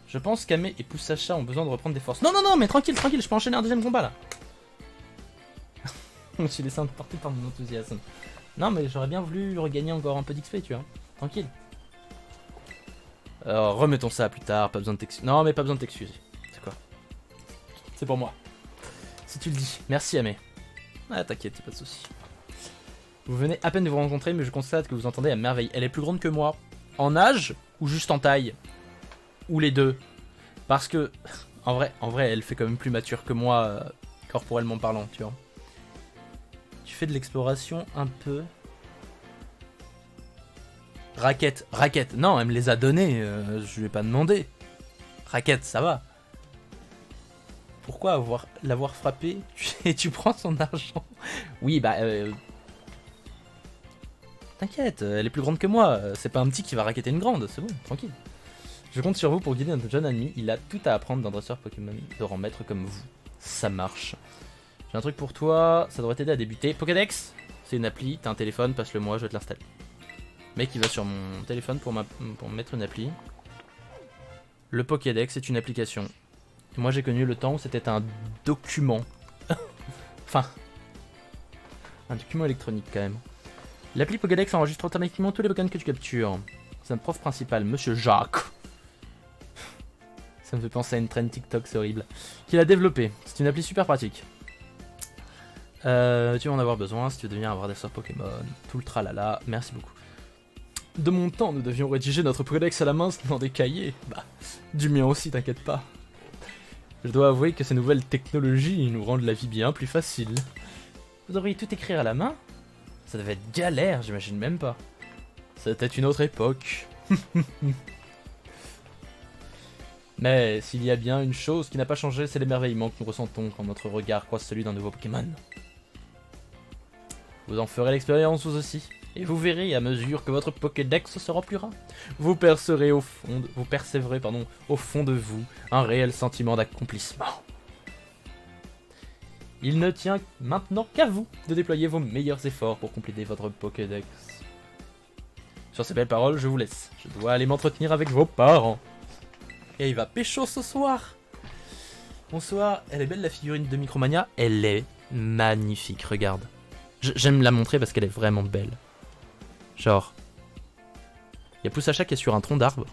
Je pense qu'Amé et Poussacha ont besoin de reprendre des forces. Non, non, non, mais tranquille, tranquille, je peux enchaîner un deuxième combat là. Je me suis laissé emporter par mon enthousiasme. Non, mais j'aurais bien voulu regagner encore un peu d'XP, tu vois. Tranquille. Alors, remettons ça plus tard, pas besoin de t'excuser. Non, mais pas besoin de t'excuser. C'est quoi? C'est pour moi. Si tu le dis. Merci, Amé. Ah, t'inquiète, c'est pas de soucis. Vous venez à peine de vous rencontrer, mais je constate que vous entendez à merveille. Elle est plus grande que moi. En âge ou juste en taille? Ou les deux? Parce que, en vrai, elle fait quand même plus mature que moi, corporellement parlant, tu vois. Tu fais de l'exploration un peu. Raquette. Non, elle me les a donnés, je lui ai pas demandé. Raquette, ça va. Pourquoi l'avoir frappé et tu prends son argent? Oui, bah... T'inquiète, elle est plus grande que moi, c'est pas un petit qui va raqueter une grande, c'est bon, tranquille. Je compte sur vous pour guider notre jeune ami, il a tout à apprendre d'un dresseur Pokémon de rang maître comme vous. Ça marche. J'ai un truc pour toi, ça devrait t'aider à débuter. Pokédex, c'est une appli, t'as un téléphone, passe-le moi, je vais te l'installer. Mec, il va sur mon téléphone pour mettre une appli. Le Pokédex est une application. Et moi j'ai connu le temps où c'était un document. Enfin, un document électronique quand même. L'appli Pokédex enregistre automatiquement tous les Pokémon que tu captures. C'est notre prof principal, Monsieur Jacques. Ça me fait penser à une trend TikTok, c'est horrible. Qu'il a développé. C'est une appli super pratique. Tu vas en avoir besoin si tu veux devenir un vendeur Pokémon. Tout le tralala. Merci beaucoup. De mon temps, nous devions rédiger notre Pokédex à la main dans des cahiers. Bah, du mien aussi, t'inquiète pas. Je dois avouer que ces nouvelles technologies nous rendent la vie bien plus facile. Vous devriez tout écrire à la main? Ça devait être galère, j'imagine même pas. C'était une autre époque. Mais s'il y a bien une chose qui n'a pas changé, c'est l'émerveillement que nous ressentons quand notre regard croise celui d'un nouveau Pokémon. Vous en ferez l'expérience vous aussi, et vous verrez à mesure que votre Pokédex se remplira. Vous percevrez au fond de vous un réel sentiment d'accomplissement. Il ne tient maintenant qu'à vous de déployer vos meilleurs efforts pour compléter votre Pokédex. Sur ces belles paroles, je vous laisse. Je dois aller m'entretenir avec vos parents. Et il va pécho ce soir. Bonsoir, elle est belle la figurine de Micromania. Elle est magnifique, regarde. J'aime la montrer parce qu'elle est vraiment belle. Genre, il y a Poussacha qui est sur un tronc d'arbre.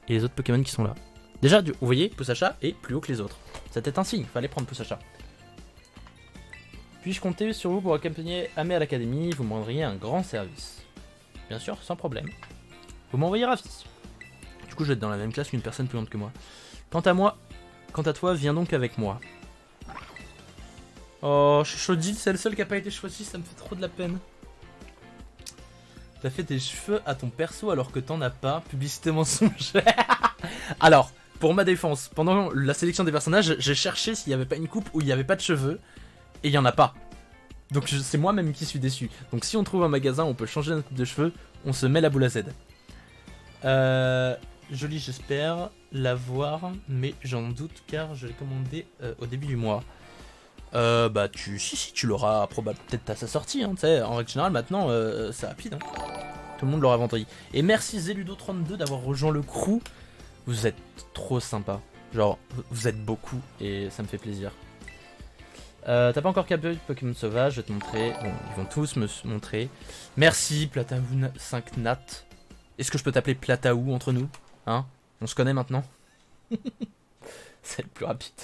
Et les autres Pokémon qui sont là. Déjà, vous voyez, Poussacha est plus haut que les autres. C'était un signe, fallait prendre Poussacha. Puis-je compter sur vous pour accompagner Amé à l'académie? Vous me rendriez un grand service. Bien sûr, sans problème. Vous m'envoyez ravi. Du coup, je vais être dans la même classe qu'une personne plus grande que moi. Quant à toi, viens donc avec moi. Oh, Chodil, c'est le seul qui a pas été choisi, ça me fait trop de la peine. T'as fait tes cheveux à ton perso alors que t'en as pas. Publicité mensongère. Alors, pour ma défense, pendant la sélection des personnages, j'ai cherché s'il y avait pas une coupe où il y avait pas de cheveux. Et il y en a pas. Donc c'est moi-même qui suis déçu. Donc si on trouve un magasin où on peut changer notre coupe de cheveux, on se met la boule à Z. Joli, j'espère l'avoir, mais j'en doute car je l'ai commandé au début du mois. Bah si tu l'auras probablement peut-être à sa sortie, hein, tu sais, en règle générale maintenant c'est rapide, hein. Tout le monde l'aura vendredi. Et merci Zeludo32 d'avoir rejoint le crew. Vous êtes trop sympa. Genre vous êtes beaucoup et ça me fait plaisir. T'as pas encore capturé de Pokémon sauvage, je vais te montrer. Bon, ils vont tous me montrer. Merci Plataou 5 Nat. Est-ce que je peux t'appeler Plataou entre nous? Hein? On se connaît maintenant? C'est le plus rapide.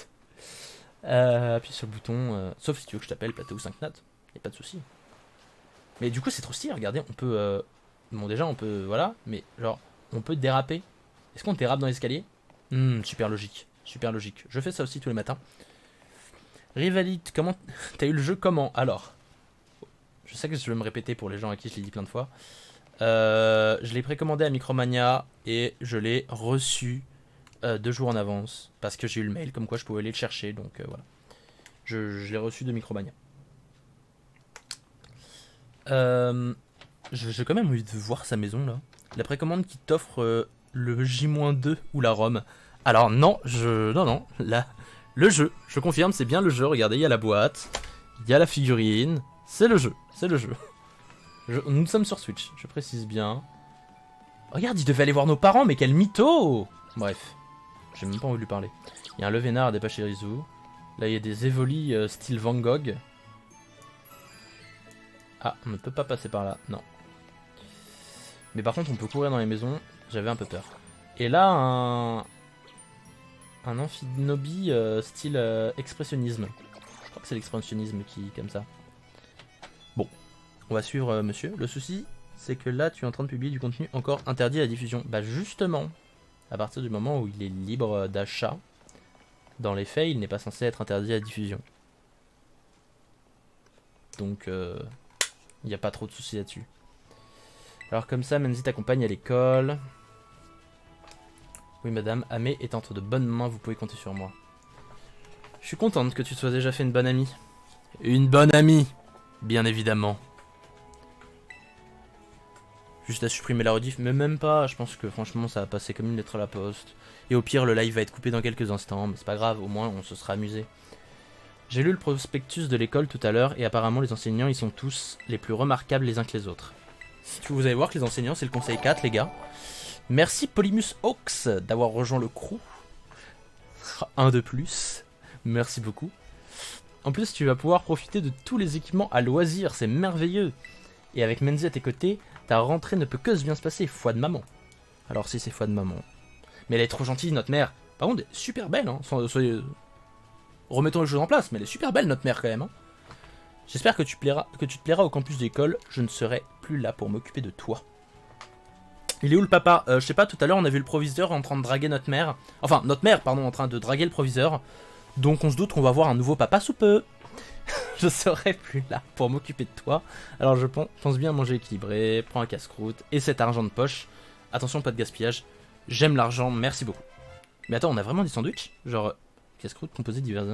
Appuie sur le bouton, sauf si tu veux que je t'appelle Plataou 5 Nat. Y'a pas de souci. Mais du coup c'est trop stylé, regardez, on peut... Bon déjà on peut... Voilà, mais genre on peut déraper. Est-ce qu'on dérape dans l'escalier? Super logique, super logique. Je fais ça aussi tous les matins. Rivalite, comment... T'as eu le jeu comment? Alors, je sais que je vais me répéter pour les gens à qui je l'ai dit plein de fois. Je l'ai précommandé à Micromania et je l'ai reçu 2 jours en avance parce que j'ai eu le mail comme quoi je pouvais aller le chercher, donc voilà. Je l'ai reçu de Micromania. J'ai quand même envie de voir sa maison là. La précommande qui t'offre le J-2 ou la ROM. Alors non, non, là... Le jeu, je confirme, c'est bien le jeu. Regardez, il y a la boîte, il y a la figurine. C'est le jeu, c'est le jeu. Nous sommes sur Switch, je précise bien. Regarde, il devait aller voir nos parents, mais quel mytho! Bref, j'ai même pas envie de lui parler. Il y a un Levénard à des Pachirisu. Là, il y a des Evoli style Van Gogh. Ah, on ne peut pas passer par là, non. Mais par contre, on peut courir dans les maisons. J'avais un peu peur. Et là, un amphinobi style expressionnisme. Je crois que c'est l'expressionnisme qui comme ça. Bon, on va suivre monsieur. Le souci, c'est que là, tu es en train de publier du contenu encore interdit à la diffusion. Bah justement, à partir du moment où il est libre d'achat, dans les faits, il n'est pas censé être interdit à la diffusion. Donc, il n'y a pas trop de soucis là-dessus. Alors comme ça, Menzi t'accompagne à l'école. Oui madame, Amé est entre de bonnes mains, vous pouvez compter sur moi. Je suis contente que tu sois déjà fait une bonne amie. Une bonne amie, bien évidemment. Juste à supprimer la rediff, mais même pas, je pense que franchement ça va passer comme une lettre à la poste. Et au pire le live va être coupé dans quelques instants, mais c'est pas grave, au moins on se sera amusé. J'ai lu le prospectus de l'école tout à l'heure et apparemment les enseignants ils sont tous les plus remarquables les uns que les autres. Si vous allez voir que les enseignants c'est le conseil 4 les gars. Merci Polymus Hawks d'avoir rejoint le crew. Un de plus. Merci beaucoup. En plus, tu vas pouvoir profiter de tous les équipements à loisir, c'est merveilleux. Et avec Menzi à tes côtés, ta rentrée ne peut que se bien se passer, foi de maman. Alors si c'est foi de maman. Mais elle est trop gentille, notre mère. Par contre, elle est super belle, hein. Remettons les choses en place, mais elle est super belle, notre mère, quand même. Hein. J'espère que tu te plairas au campus d'école. Je ne serai plus là pour m'occuper de toi. Il est où le papa? Je sais pas, tout à l'heure, on a vu le proviseur en train de draguer notre mère. Enfin, notre mère, pardon, en train de draguer le proviseur. Donc on se doute qu'on va voir un nouveau papa sous peu. Je serai plus là pour m'occuper de toi. Alors je pense bien manger équilibré, prends un casse-croûte et cet argent de poche. Attention, pas de gaspillage. J'aime l'argent, merci beaucoup. Mais attends, on a vraiment des sandwichs? Genre, casse-croûte composé divers...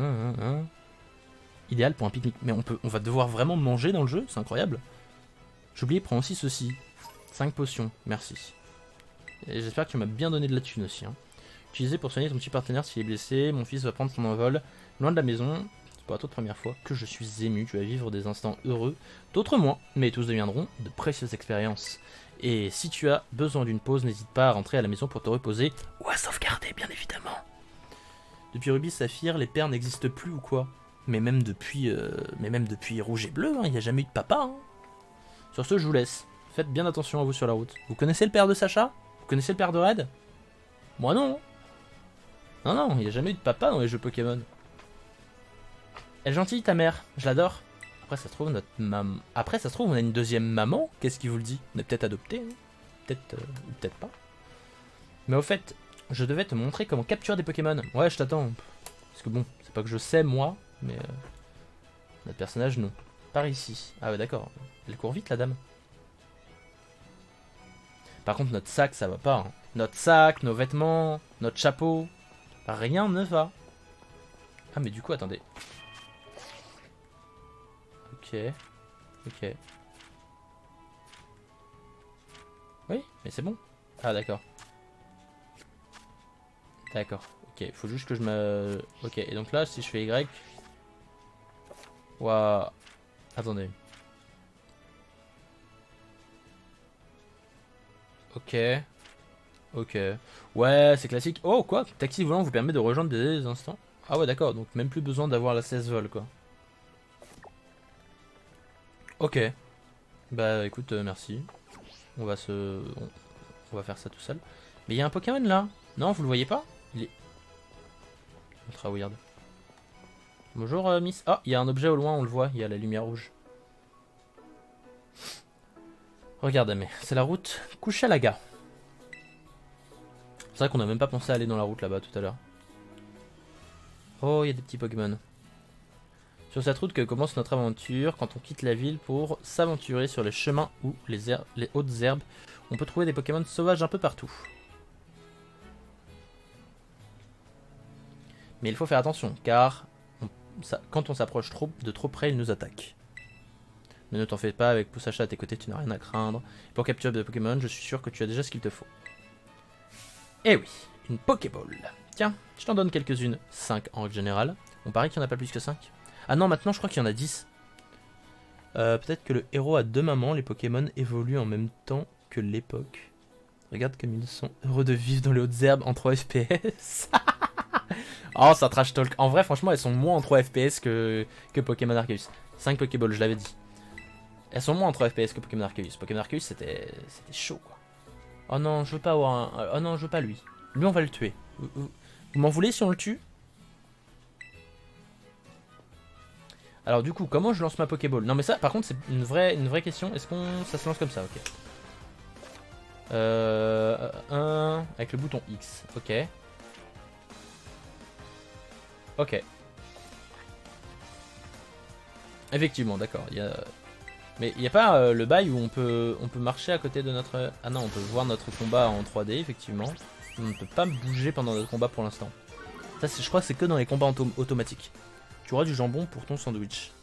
Idéal pour un pique-nique. Mais on va devoir vraiment manger dans le jeu, c'est incroyable. J'ai oublié, prends aussi ceci. 5 potions, merci. Et j'espère que tu m'as bien donné de la thune aussi. Hein. Utilisé pour soigner ton petit partenaire s'il est blessé. Mon fils va prendre son envol loin de la maison. C'est pour la toute première fois que je suis ému. Tu vas vivre des instants heureux, d'autres moins, mais tous deviendront de précieuses expériences. Et si tu as besoin d'une pause, n'hésite pas à rentrer à la maison pour te reposer ou à sauvegarder, bien évidemment. Depuis Ruby Saphir, les pères n'existent plus ou quoi? Mais même depuis Rouge et Bleu, il n'y a jamais eu de papa. Hein. Sur ce, je vous laisse. Faites bien attention à vous sur la route. Vous connaissez le père de Sacha? Vous connaissez le père de Red? Moi non. Non, il n'y a jamais eu de papa dans les jeux Pokémon. Elle est gentille ta mère, je l'adore. Après ça se trouve on a une deuxième maman. Qu'est-ce qui vous le dit? On est peut-être adopté, hein. Peut-être ou peut-être pas. Mais au fait, je devais te montrer comment capturer des Pokémon. Ouais, je t'attends. Parce que bon, c'est pas que je sais moi, mais notre personnage non. Par ici. Ah ouais d'accord. Elle court vite la dame. Par contre notre sac ça va pas. Hein. Notre sac, nos vêtements, notre chapeau, rien ne va. Ah mais du coup attendez. Ok. Oui, mais c'est bon. Ah d'accord. D'accord. Ok, faut juste que je me... Ok, et donc là si je fais Y... Waouh. Attendez. Ok. Ouais, c'est classique. Oh, quoi? Taxi volant vous permet de rejoindre des instants. Ah ouais, d'accord. Donc même plus besoin d'avoir la 16 vol, quoi. Ok. Bah écoute, merci. On va on va faire ça tout seul. Mais il y a un Pokémon là. Non, vous le voyez pas? Il est... Ultra weird. Bonjour Miss. Ah, il y a un objet au loin, on le voit. Il y a la lumière rouge. Regarde, mais c'est la route Kuchalaga. C'est vrai qu'on a même pas pensé à aller dans la route là-bas tout à l'heure. Oh, il y a des petits Pokémon. Sur cette route que commence notre aventure, quand on quitte la ville pour s'aventurer sur les chemins ou les hautes herbes, on peut trouver des Pokémon sauvages un peu partout. Mais il faut faire attention, car quand on s'approche de trop près, ils nous attaquent. Mais ne t'en fais pas, avec Poussacha à tes côtés, tu n'as rien à craindre. Pour capturer des Pokémon, je suis sûr que tu as déjà ce qu'il te faut. Eh oui, une Pokéball. Tiens, je t'en donne quelques-unes. 5 en règle générale. On paraît qu'il n'y en a pas plus que 5. Ah non, maintenant je crois qu'il y en a 10. Peut-être que le héros a deux mamans, les Pokémon évoluent en même temps que l'époque. Regarde comme ils sont heureux de vivre dans les hautes herbes en 3 FPS. Oh, ça trash talk. En vrai, franchement, elles sont moins en 3 FPS que Pokémon Arceus. 5 Pokéballs, je l'avais dit. Elles sont moins en 3 FPS que Pokémon Arceus. Pokémon Arceus, c'était chaud, quoi. Oh non, je veux pas avoir un... Oh non, je veux pas lui. Lui, on va le tuer. Vous m'en voulez si on le tue? Alors du coup, comment je lance ma Pokéball? Non mais ça, par contre, c'est une vraie question. Est-ce qu'on... Ça se lance comme ça, ok. Avec le bouton X, ok. Ok. Effectivement, d'accord. Mais il n'y a pas le bail où on peut marcher à côté de notre... Ah non, on peut voir notre combat en 3D, effectivement. On ne peut pas bouger pendant notre combat pour l'instant. Ça, je crois que c'est que dans les combats automatiques. Tu auras du jambon pour ton sandwich.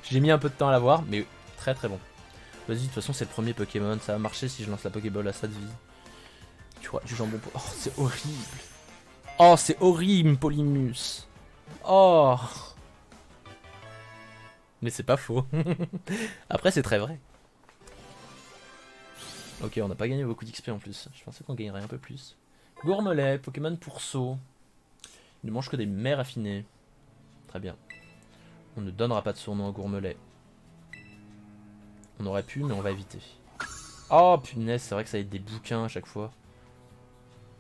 J'ai mis un peu de temps à l'avoir, mais très très bon. Vas-y, de toute façon, c'est le premier Pokémon. Ça va marcher si je lance la Pokéball à sa de vie. Tu auras du jambon pour... Oh, c'est horrible. Oh, c'est horrible, Polymus. Oh. Mais c'est pas faux. Après, c'est très vrai. Ok, on n'a pas gagné beaucoup d'XP en plus. Je pensais qu'on gagnerait un peu plus. Gourmelet, Pokémon pourceau. Il ne mange que des mers affinées. Très bien. On ne donnera pas de surnom à Gourmelet. On aurait pu, mais on va éviter. Oh punaise, c'est vrai que ça va être des bouquins à chaque fois.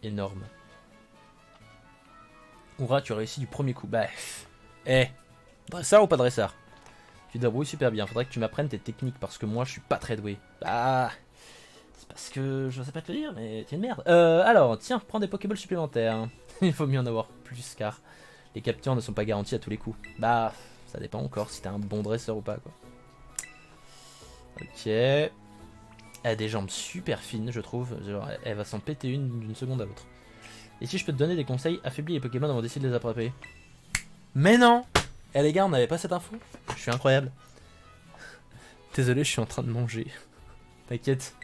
énorme. Oura, tu as réussi du premier coup. Bah, dresseur ou pas dresseur? Tu te débrouilles super bien. Faudrait que tu m'apprennes tes techniques parce que moi, je suis pas très doué. Bah, c'est parce que je sais pas te le dire, mais t'es une merde. Alors, tiens, prends des Pokéballs supplémentaires. Il faut mieux en avoir plus car les captures ne sont pas garanties à tous les coups. Bah, ça dépend encore si t'es un bon dresseur ou pas, quoi. Ok. Elle a des jambes super fines, je trouve. Genre, elle va s'en péter une d'une seconde à l'autre. Et si je peux te donner des conseils, affaiblis les Pokémon avant d'essayer de les attraper. Mais non! Eh les gars, on n'avait pas cette info? Je suis incroyable. Désolé, je suis en train de manger. T'inquiète.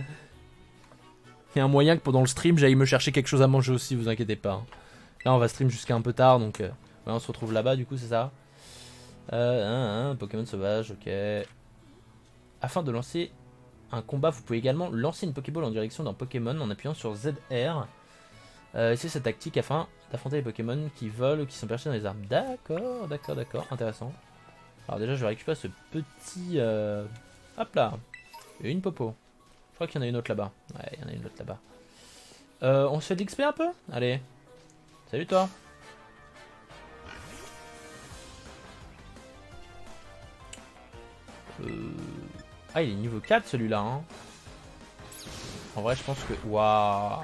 Il y a un moyen que pendant le stream, j'aille me chercher quelque chose à manger aussi, vous inquiétez pas. Là, on va stream jusqu'à un peu tard, donc ouais, on se retrouve là-bas, du coup, c'est ça. Pokémon sauvage, ok. Afin de lancer un combat, vous pouvez également lancer une Pokéball en direction d'un Pokémon en appuyant sur ZR. C'est cette tactique afin d'affronter les Pokémon qui volent ou qui sont perchés dans les arbres. D'accord, d'accord, d'accord, intéressant. Alors déjà, je vais récupérer ce petit... Hop là, et une Popo. Je crois qu'il y en a une autre là-bas. Ouais, il y en a une autre là-bas. On se fait de l'XP un peu? Allez. Salut toi. Ah, il est niveau 4 celui-là. Hein. En vrai, je pense que... Waouh.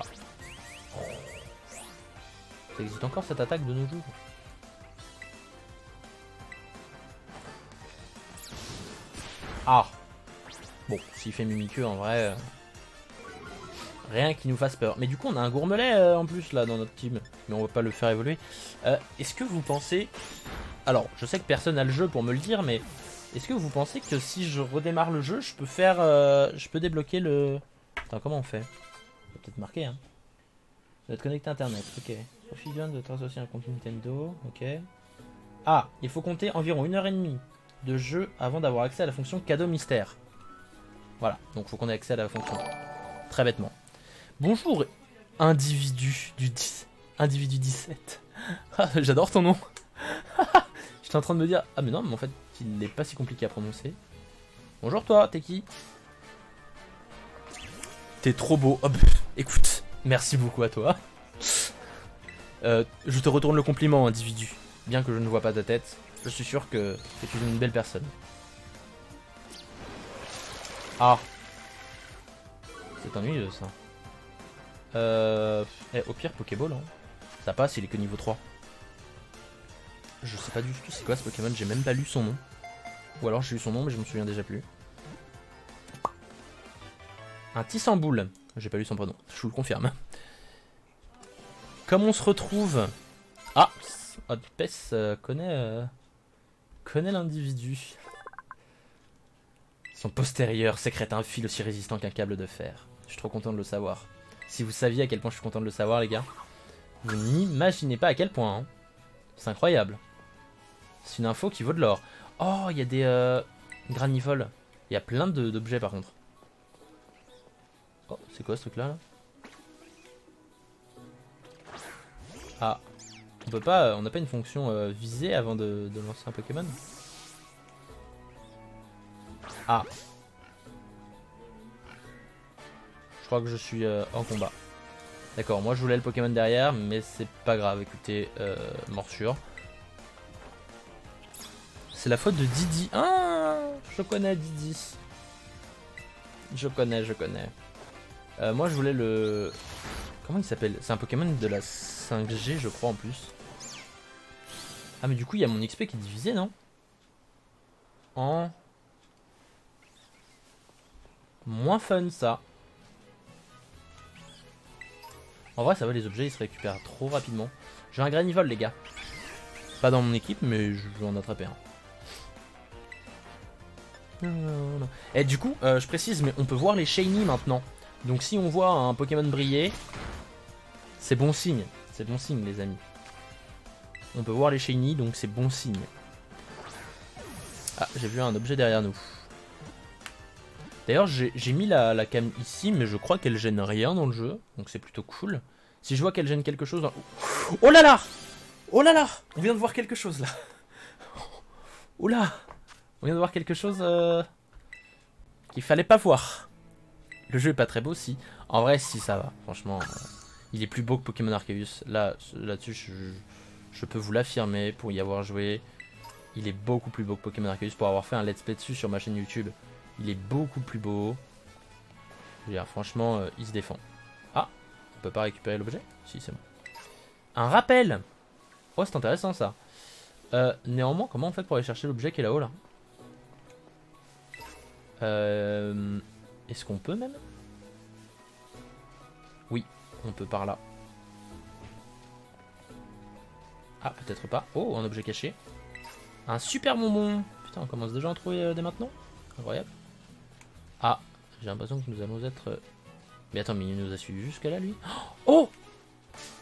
Ça existe encore cette attaque de nos jours? Ah. Bon, s'il fait Mimikyu en vrai... rien qui nous fasse peur. Mais du coup, on a un Gourmelet en plus là dans notre team. Mais on va pas le faire évoluer. Est-ce que vous pensez... Alors, je sais que personne n'a le jeu pour me le dire, mais... Est-ce que vous pensez que si je redémarre le jeu, je peux faire... je peux débloquer le... Attends, comment on fait? Ça peut-être marqué, hein. Vous êtes connecté à internet, ok. Profite bien de t'associer à un compte Nintendo, ok. Ah, il faut compter environ 1h30 de jeu avant d'avoir accès à la fonction cadeau mystère. Voilà, donc il faut qu'on ait accès à la fonction. Très bêtement. Bonjour, individu du 10. Individu 17. Ah, j'adore ton nom. J'étais en train de me dire, ah mais non, mais en fait, il n'est pas si compliqué à prononcer. Bonjour toi, t'es qui? T'es trop beau. Oh, écoute, merci beaucoup à toi. Je te retourne le compliment, individu. Bien que je ne vois pas ta tête, je suis sûr que tu es une belle personne. Ah. C'est ennuyeux ça. Au pire, Pokéball. Hein. Ça passe, il est que niveau 3. Je sais pas du tout c'est quoi ce Pokémon, j'ai même pas lu son nom. Ou alors j'ai lu son nom mais je me souviens déjà plus. Un Tissamboule. J'ai pas lu son prénom, je vous le confirme. Comme on se retrouve... Ah, Hotpess connaît l'individu. Son postérieur sécrète un fil aussi résistant qu'un câble de fer. Je suis trop content de le savoir. Si vous saviez à quel point je suis content de le savoir, les gars. Vous n'imaginez pas à quel point. Hein. C'est incroyable. C'est une info qui vaut de l'or. Oh, il y a des granivoles. Il y a plein d'objets par contre. Oh, c'est quoi ce truc-là là? Ah. On peut pas, on n'a pas une fonction visée avant de lancer un Pokémon? Ah. Je crois que je suis en combat. D'accord, moi je voulais le Pokémon derrière, mais c'est pas grave, écoutez, morsure. C'est la faute de Didi. Ah, je connais Didi. Je connais. Moi je voulais le... Comment il s'appelle? C'est un Pokémon de la 5G je crois en plus. Ah mais du coup il y a mon XP qui est divisé, non? En... Moins fun ça. En vrai ça va, les objets ils se récupèrent trop rapidement. J'ai un Granivol les gars. Pas dans mon équipe mais je vais en attraper un. Non. Et du coup je précise mais on peut voir les shiny maintenant. Donc si on voit un Pokémon briller, c'est bon signe. C'est bon signe les amis. On peut voir les shiny donc c'est bon signe. Ah j'ai vu un objet derrière nous. D'ailleurs j'ai mis la cam ici mais je crois qu'elle gêne rien dans le jeu. Donc c'est plutôt cool. Si je vois qu'elle gêne quelque chose dans... Oh là là! Oh là là! On vient de voir quelque chose là. Oh là! On vient de voir quelque chose qu'il fallait pas voir. Le jeu est pas très beau si. En vrai si ça va. Franchement Il est plus beau que Pokémon Arceus. Là-dessus, je peux vous l'affirmer pour y avoir joué. Il est beaucoup plus beau que Pokémon Arceus. Pour avoir fait un let's play dessus sur ma chaîne YouTube, il est beaucoup plus beau. Je veux dire, franchement, il se défend. Ah, on peut pas récupérer l'objet? Si, c'est bon. Un rappel! Oh, c'est intéressant ça. Néanmoins, comment on fait pour aller chercher l'objet qui est là-haut là? Est-ce qu'on peut même? Oui, on peut par là. Ah, peut-être pas. Oh, un objet caché. Un super bonbon. Putain, on commence déjà à en trouver dès maintenant. Incroyable. Ah, j'ai l'impression que nous allons être... Mais attends, mais il nous a suivi jusqu'à là, lui. Oh!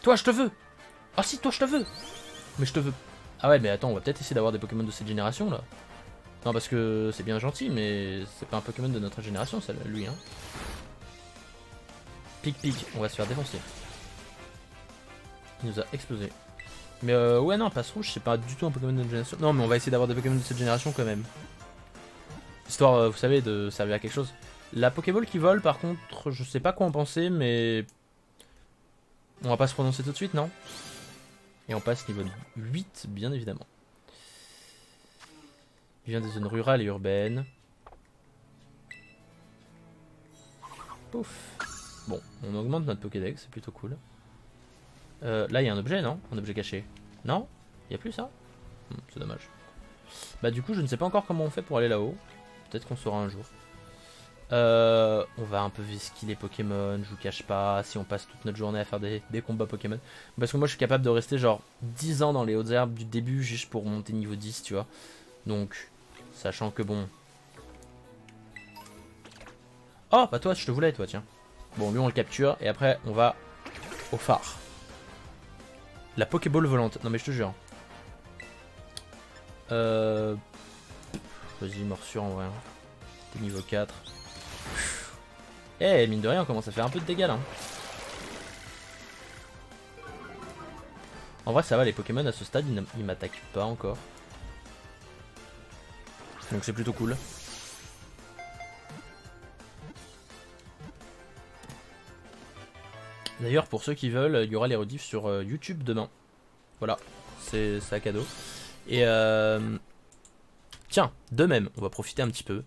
Toi, je te veux! Ah si, toi, je te veux! Mais je te veux... Ah ouais, mais attends, on va peut-être essayer d'avoir des Pokémon de cette génération, là. Non, parce que c'est bien gentil, mais c'est pas un Pokémon de notre génération, ça, lui, hein. Pic, on va se faire défoncer. Il nous a explosé. Mais ouais, non, Passe Rouge, c'est pas du tout un Pokémon de notre génération. Non, mais on va essayer d'avoir des Pokémon de cette génération quand même. Histoire, vous savez, de servir à quelque chose. La Pokéball qui vole, par contre, je sais pas quoi en penser, mais... On va pas se prononcer tout de suite, non? Et on passe niveau 8, bien évidemment. Il vient des zones rurales et urbaines. Pouf. Bon, on augmente notre Pokédex, c'est plutôt cool. Là, il y a un objet, non? Un objet caché. Non? Il y a plus ça? C'est dommage. Bah du coup, je ne sais pas encore comment on fait pour aller là-haut. Peut-être qu'on saura un jour. On va un peu visquer les Pokémon, je vous cache pas, si on passe toute notre journée à faire des combats Pokémon. Parce que moi je suis capable de rester genre 10 ans dans les hautes herbes du début juste pour monter niveau 10, tu vois. Donc, sachant que bon... Oh, bah toi, je te voulais, toi, tiens. Bon, lui on le capture, et après on va au phare. La Pokéball volante, non mais je te jure. Vas-y, morsure en vrai. T'es niveau 4. Eh, mine de rien, on commence à faire un peu de dégâts là. En vrai, ça va, les Pokémon à ce stade, ils m'attaquent pas encore. Donc c'est plutôt cool. D'ailleurs, pour ceux qui veulent, il y aura les rediffs sur YouTube demain. Voilà, c'est à cadeau. Et tiens, de même, on va profiter un petit peu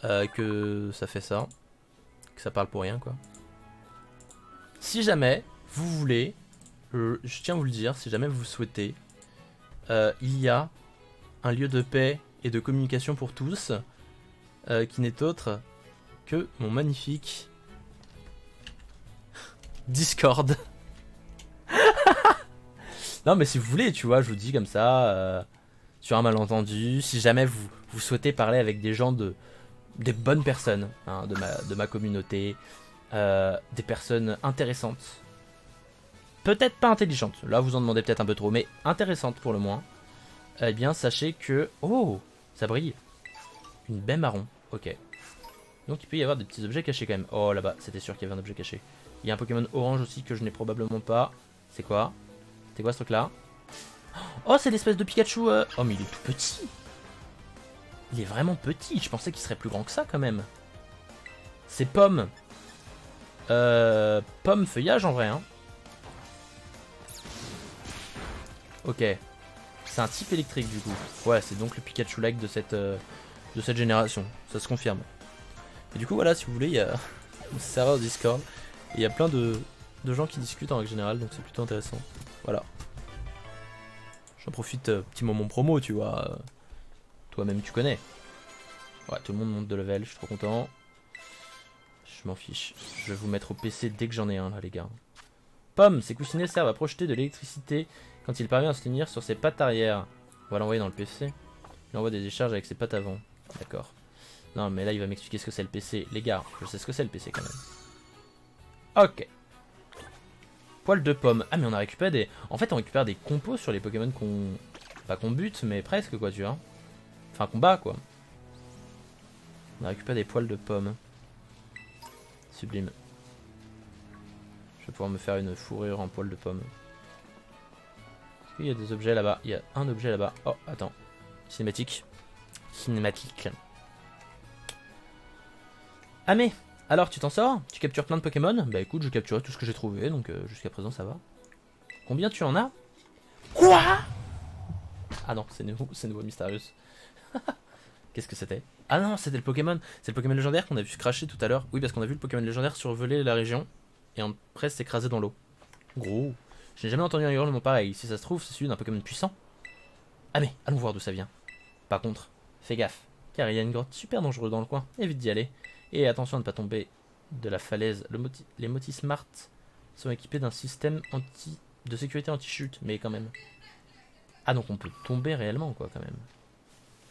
que ça fait ça. Que ça parle pour rien, quoi. Si jamais vous voulez, je tiens à vous le dire, si jamais vous souhaitez, il y a un lieu de paix et de communication pour tous qui n'est autre que mon magnifique Discord. Non mais si vous voulez, tu vois, je vous dis comme ça, sur un malentendu, si jamais vous souhaitez parler avec des gens des bonnes personnes hein, de ma communauté, des personnes intéressantes, peut-être pas intelligentes, là vous en demandez peut-être un peu trop, mais intéressantes pour le moins, eh bien sachez que... Oh, ça brille. Une baie marron, ok. Donc il peut y avoir des petits objets cachés quand même. Oh là-bas, c'était sûr qu'il y avait un objet caché. Il y a un Pokémon orange aussi que je n'ai probablement pas. C'est quoi? C'est quoi ce truc là? Oh, c'est l'espèce de Pikachu. Oh mais il est tout petit. Il est vraiment petit, je pensais qu'il serait plus grand que ça quand même. C'est Pomme. Pomme feuillage en vrai hein. Ok. C'est un type électrique du coup. Ouais, c'est donc le Pikachu-like de cette génération. Ça se confirme. Et du coup voilà, si vous voulez, il y a un serveur Discord. Et il y a plein de gens qui discutent en règle générale, donc c'est plutôt intéressant. Voilà. J'en profite, petit moment promo, tu vois. Toi-même tu connais. Ouais, tout le monde monte de level, je suis trop content. Je m'en fiche. Je vais vous mettre au PC dès que j'en ai un là les gars. Pomme, ses coussinets servent à projeter de l'électricité quand il parvient à se tenir sur ses pattes arrière. On va l'envoyer dans le PC. Il envoie des décharges avec ses pattes avant. D'accord. Non mais là il va m'expliquer ce que c'est le PC. Les gars, je sais ce que c'est le PC quand même. Ok. Poil de pomme. Ah mais on a récupéré des... En fait on récupère des compos sur les Pokémon qu'on... Pas qu'on bute mais presque quoi tu vois. Enfin qu'on bat quoi. On a récupéré des poils de pomme. Sublime. Je vais pouvoir me faire une fourrure en poil de pomme. Il y a des objets là-bas. Il y a un objet là-bas. Oh, attends. Cinématique. Cinématique. Ah mais, Alors, tu t'en sors? Tu captures plein de Pokémon? Bah écoute, je capturais tout ce que j'ai trouvé, donc jusqu'à présent ça va. Combien tu en as? Quoi? Ah non, c'est nouveau mystérieuse. Qu'est-ce que c'était? Ah non, c'était le Pokémon. C'est le Pokémon légendaire qu'on a vu se cracher tout à l'heure. Oui, parce qu'on a vu le Pokémon légendaire survoler la région et après s'écraser dans l'eau. Gros. Je n'ai jamais entendu un hurlement pareil. Si ça se trouve, c'est celui d'un Pokémon puissant. Ah mais, allons voir d'où ça vient. Par contre, fais gaffe, car il y a une grotte super dangereuse dans le coin. Évite d'y aller. Et attention à ne pas tomber de la falaise. Les Motis Smart sont équipés d'un système de sécurité anti-chute, mais quand même. Ah donc on peut tomber réellement quoi quand même.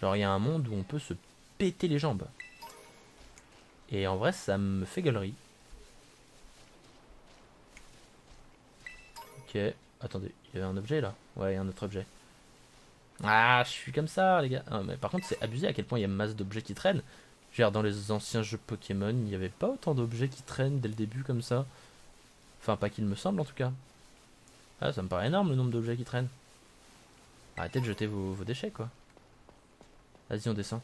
Genre il y a un monde où on peut se péter les jambes. Et en vrai ça me fait gueulerie. Ok, attendez, il y avait un objet là? Ouais, il y a un autre objet. Ah, je suis comme ça les gars. Ah, mais par contre c'est abusé à quel point il y a masse d'objets qui traînent. Je veux dire, dans les anciens jeux Pokémon, il n'y avait pas autant d'objets qui traînent dès le début comme ça. Enfin pas qu'il me semble en tout cas. Ah ça me paraît énorme le nombre d'objets qui traînent. Arrêtez de jeter vos déchets quoi. Vas-y on descend.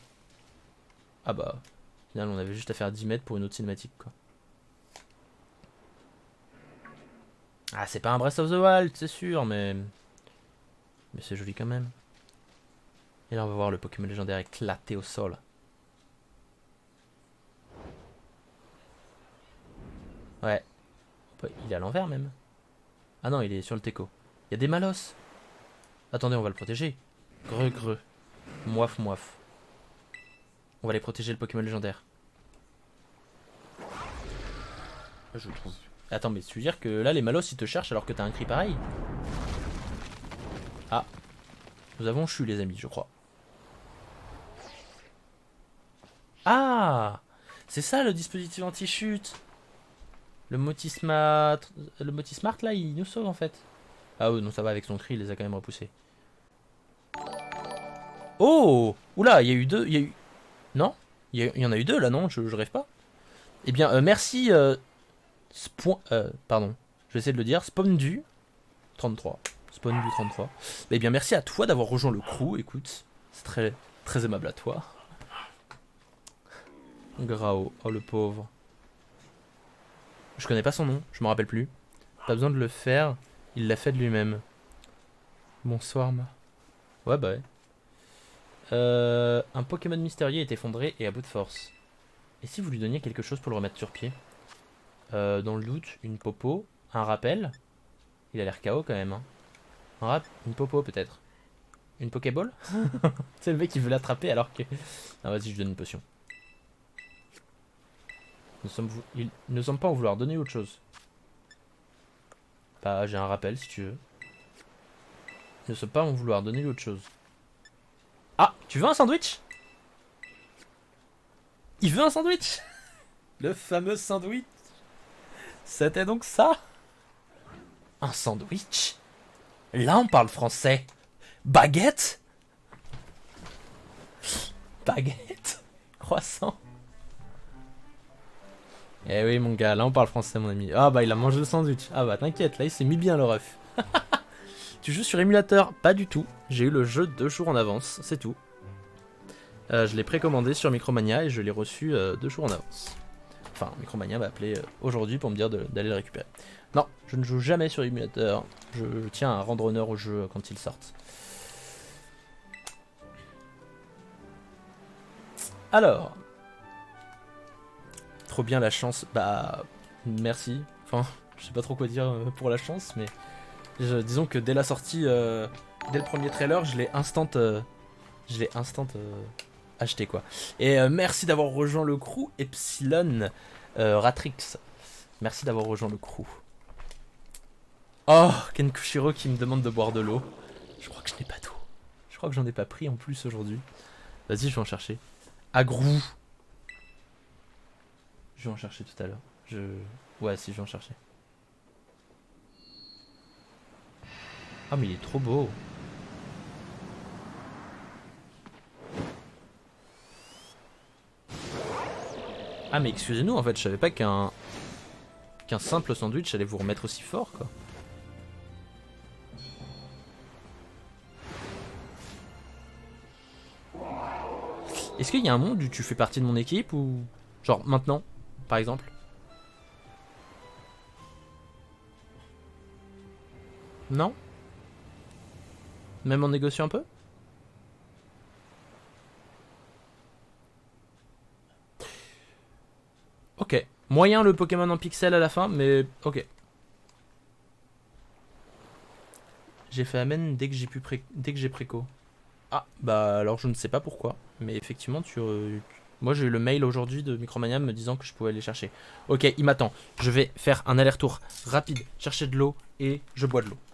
Ah bah, au final on avait juste à faire 10 mètres pour une autre cinématique quoi. Ah c'est pas un Breath of the Wild c'est sûr mais c'est joli quand même. Et là on va voir le Pokémon légendaire éclater au sol. Ouais. Il est à l'envers même. Ah non il est sur le teco. Il y a des Malos. Attendez on va le protéger. Greu greu. Moif moif. On va aller protéger le Pokémon légendaire. Je trouve. Attends, mais tu veux dire que là, les Malos, ils te cherchent alors que t'as un cri pareil? Ah. Nous avons chu, les amis, je crois. Ah! C'est ça, le dispositif anti-chute. Le Motismart... Le Motismart, là, il nous sauve, en fait. Ah oui, non, ça va, avec son cri, il les a quand même repoussés. Oh! Oula, il y a eu deux... Il y a eu... Non? Il y en a eu deux, là, non? Je rêve pas. Eh bien, merci... pardon, je vais essayer de le dire. Spawndu 33. Spawndu 33. Eh bien, merci à toi d'avoir rejoint le crew. Écoute, c'est très, très aimable à toi. Grao, oh le pauvre. Je connais pas son nom, je me rappelle plus. Pas besoin de le faire, il l'a fait de lui-même. Bonsoir, ma. Ouais, bah ouais. Un Pokémon mystérieux est effondré et à bout de force. Et si vous lui donniez quelque chose pour le remettre sur pied? Dans le doute, une popo, un rappel. Il a l'air KO quand même. Hein. Une popo peut-être. Une Pokéball. C'est le mec qui veut l'attraper alors que... Ah vas-y, je lui donne une potion. Ils ne semblent pas en vouloir donner autre chose. Bah j'ai un rappel si tu veux. Ils ne semblent pas en vouloir donner autre chose. Ah, tu veux un sandwich? Il veut un sandwich. Le fameux sandwich. C'était donc ça? Un sandwich? Là on parle français. Baguette? Baguette? Croissant? Eh oui mon gars, là on parle français mon ami. Ah bah il a mangé le sandwich. Ah bah t'inquiète, là il s'est mis bien le ref. Tu joues sur émulateur? Pas du tout. J'ai eu le jeu 2 jours en avance, c'est tout. Je l'ai précommandé sur Micromania et je l'ai reçu 2 jours en avance. Enfin, Micromania m'a appelé aujourd'hui pour me dire d'aller le récupérer. Non, je ne joue jamais sur émulateur. Je tiens à rendre honneur au jeu quand il sortent. Alors... Trop bien la chance. Bah, merci. Enfin, je sais pas trop quoi dire pour la chance, mais disons que dès la sortie, dès le premier trailer, je l'ai instant acheté quoi. Et merci d'avoir rejoint le crew Epsilon Ratrix. Merci d'avoir rejoint le crew. Oh, Kenkushiro qui me demande de boire de l'eau. Je crois que je n'ai pas d'eau. Je crois que j'en ai pas pris en plus aujourd'hui. Vas-y, je vais en chercher. Agrou. Je vais en chercher tout à l'heure. Ouais, si, je vais en chercher. Ah, mais il est trop beau. Ah, mais excusez-nous, en fait, je savais pas qu'un simple sandwich allait vous remettre aussi fort, quoi. Est-ce qu'il y a un monde où tu fais partie de mon équipe ou... Genre, maintenant? par exemple. Non? Même en négociant un peu? Ok. Moyen le Pokémon en pixel à la fin, mais ok. J'ai fait amène dès que dès que j'ai préco. Ah, bah alors je ne sais pas pourquoi, mais effectivement moi j'ai eu le mail aujourd'hui de Micromania me disant que je pouvais aller chercher. Ok, il m'attend. Je vais faire un aller-retour rapide, chercher de l'eau et je bois de l'eau.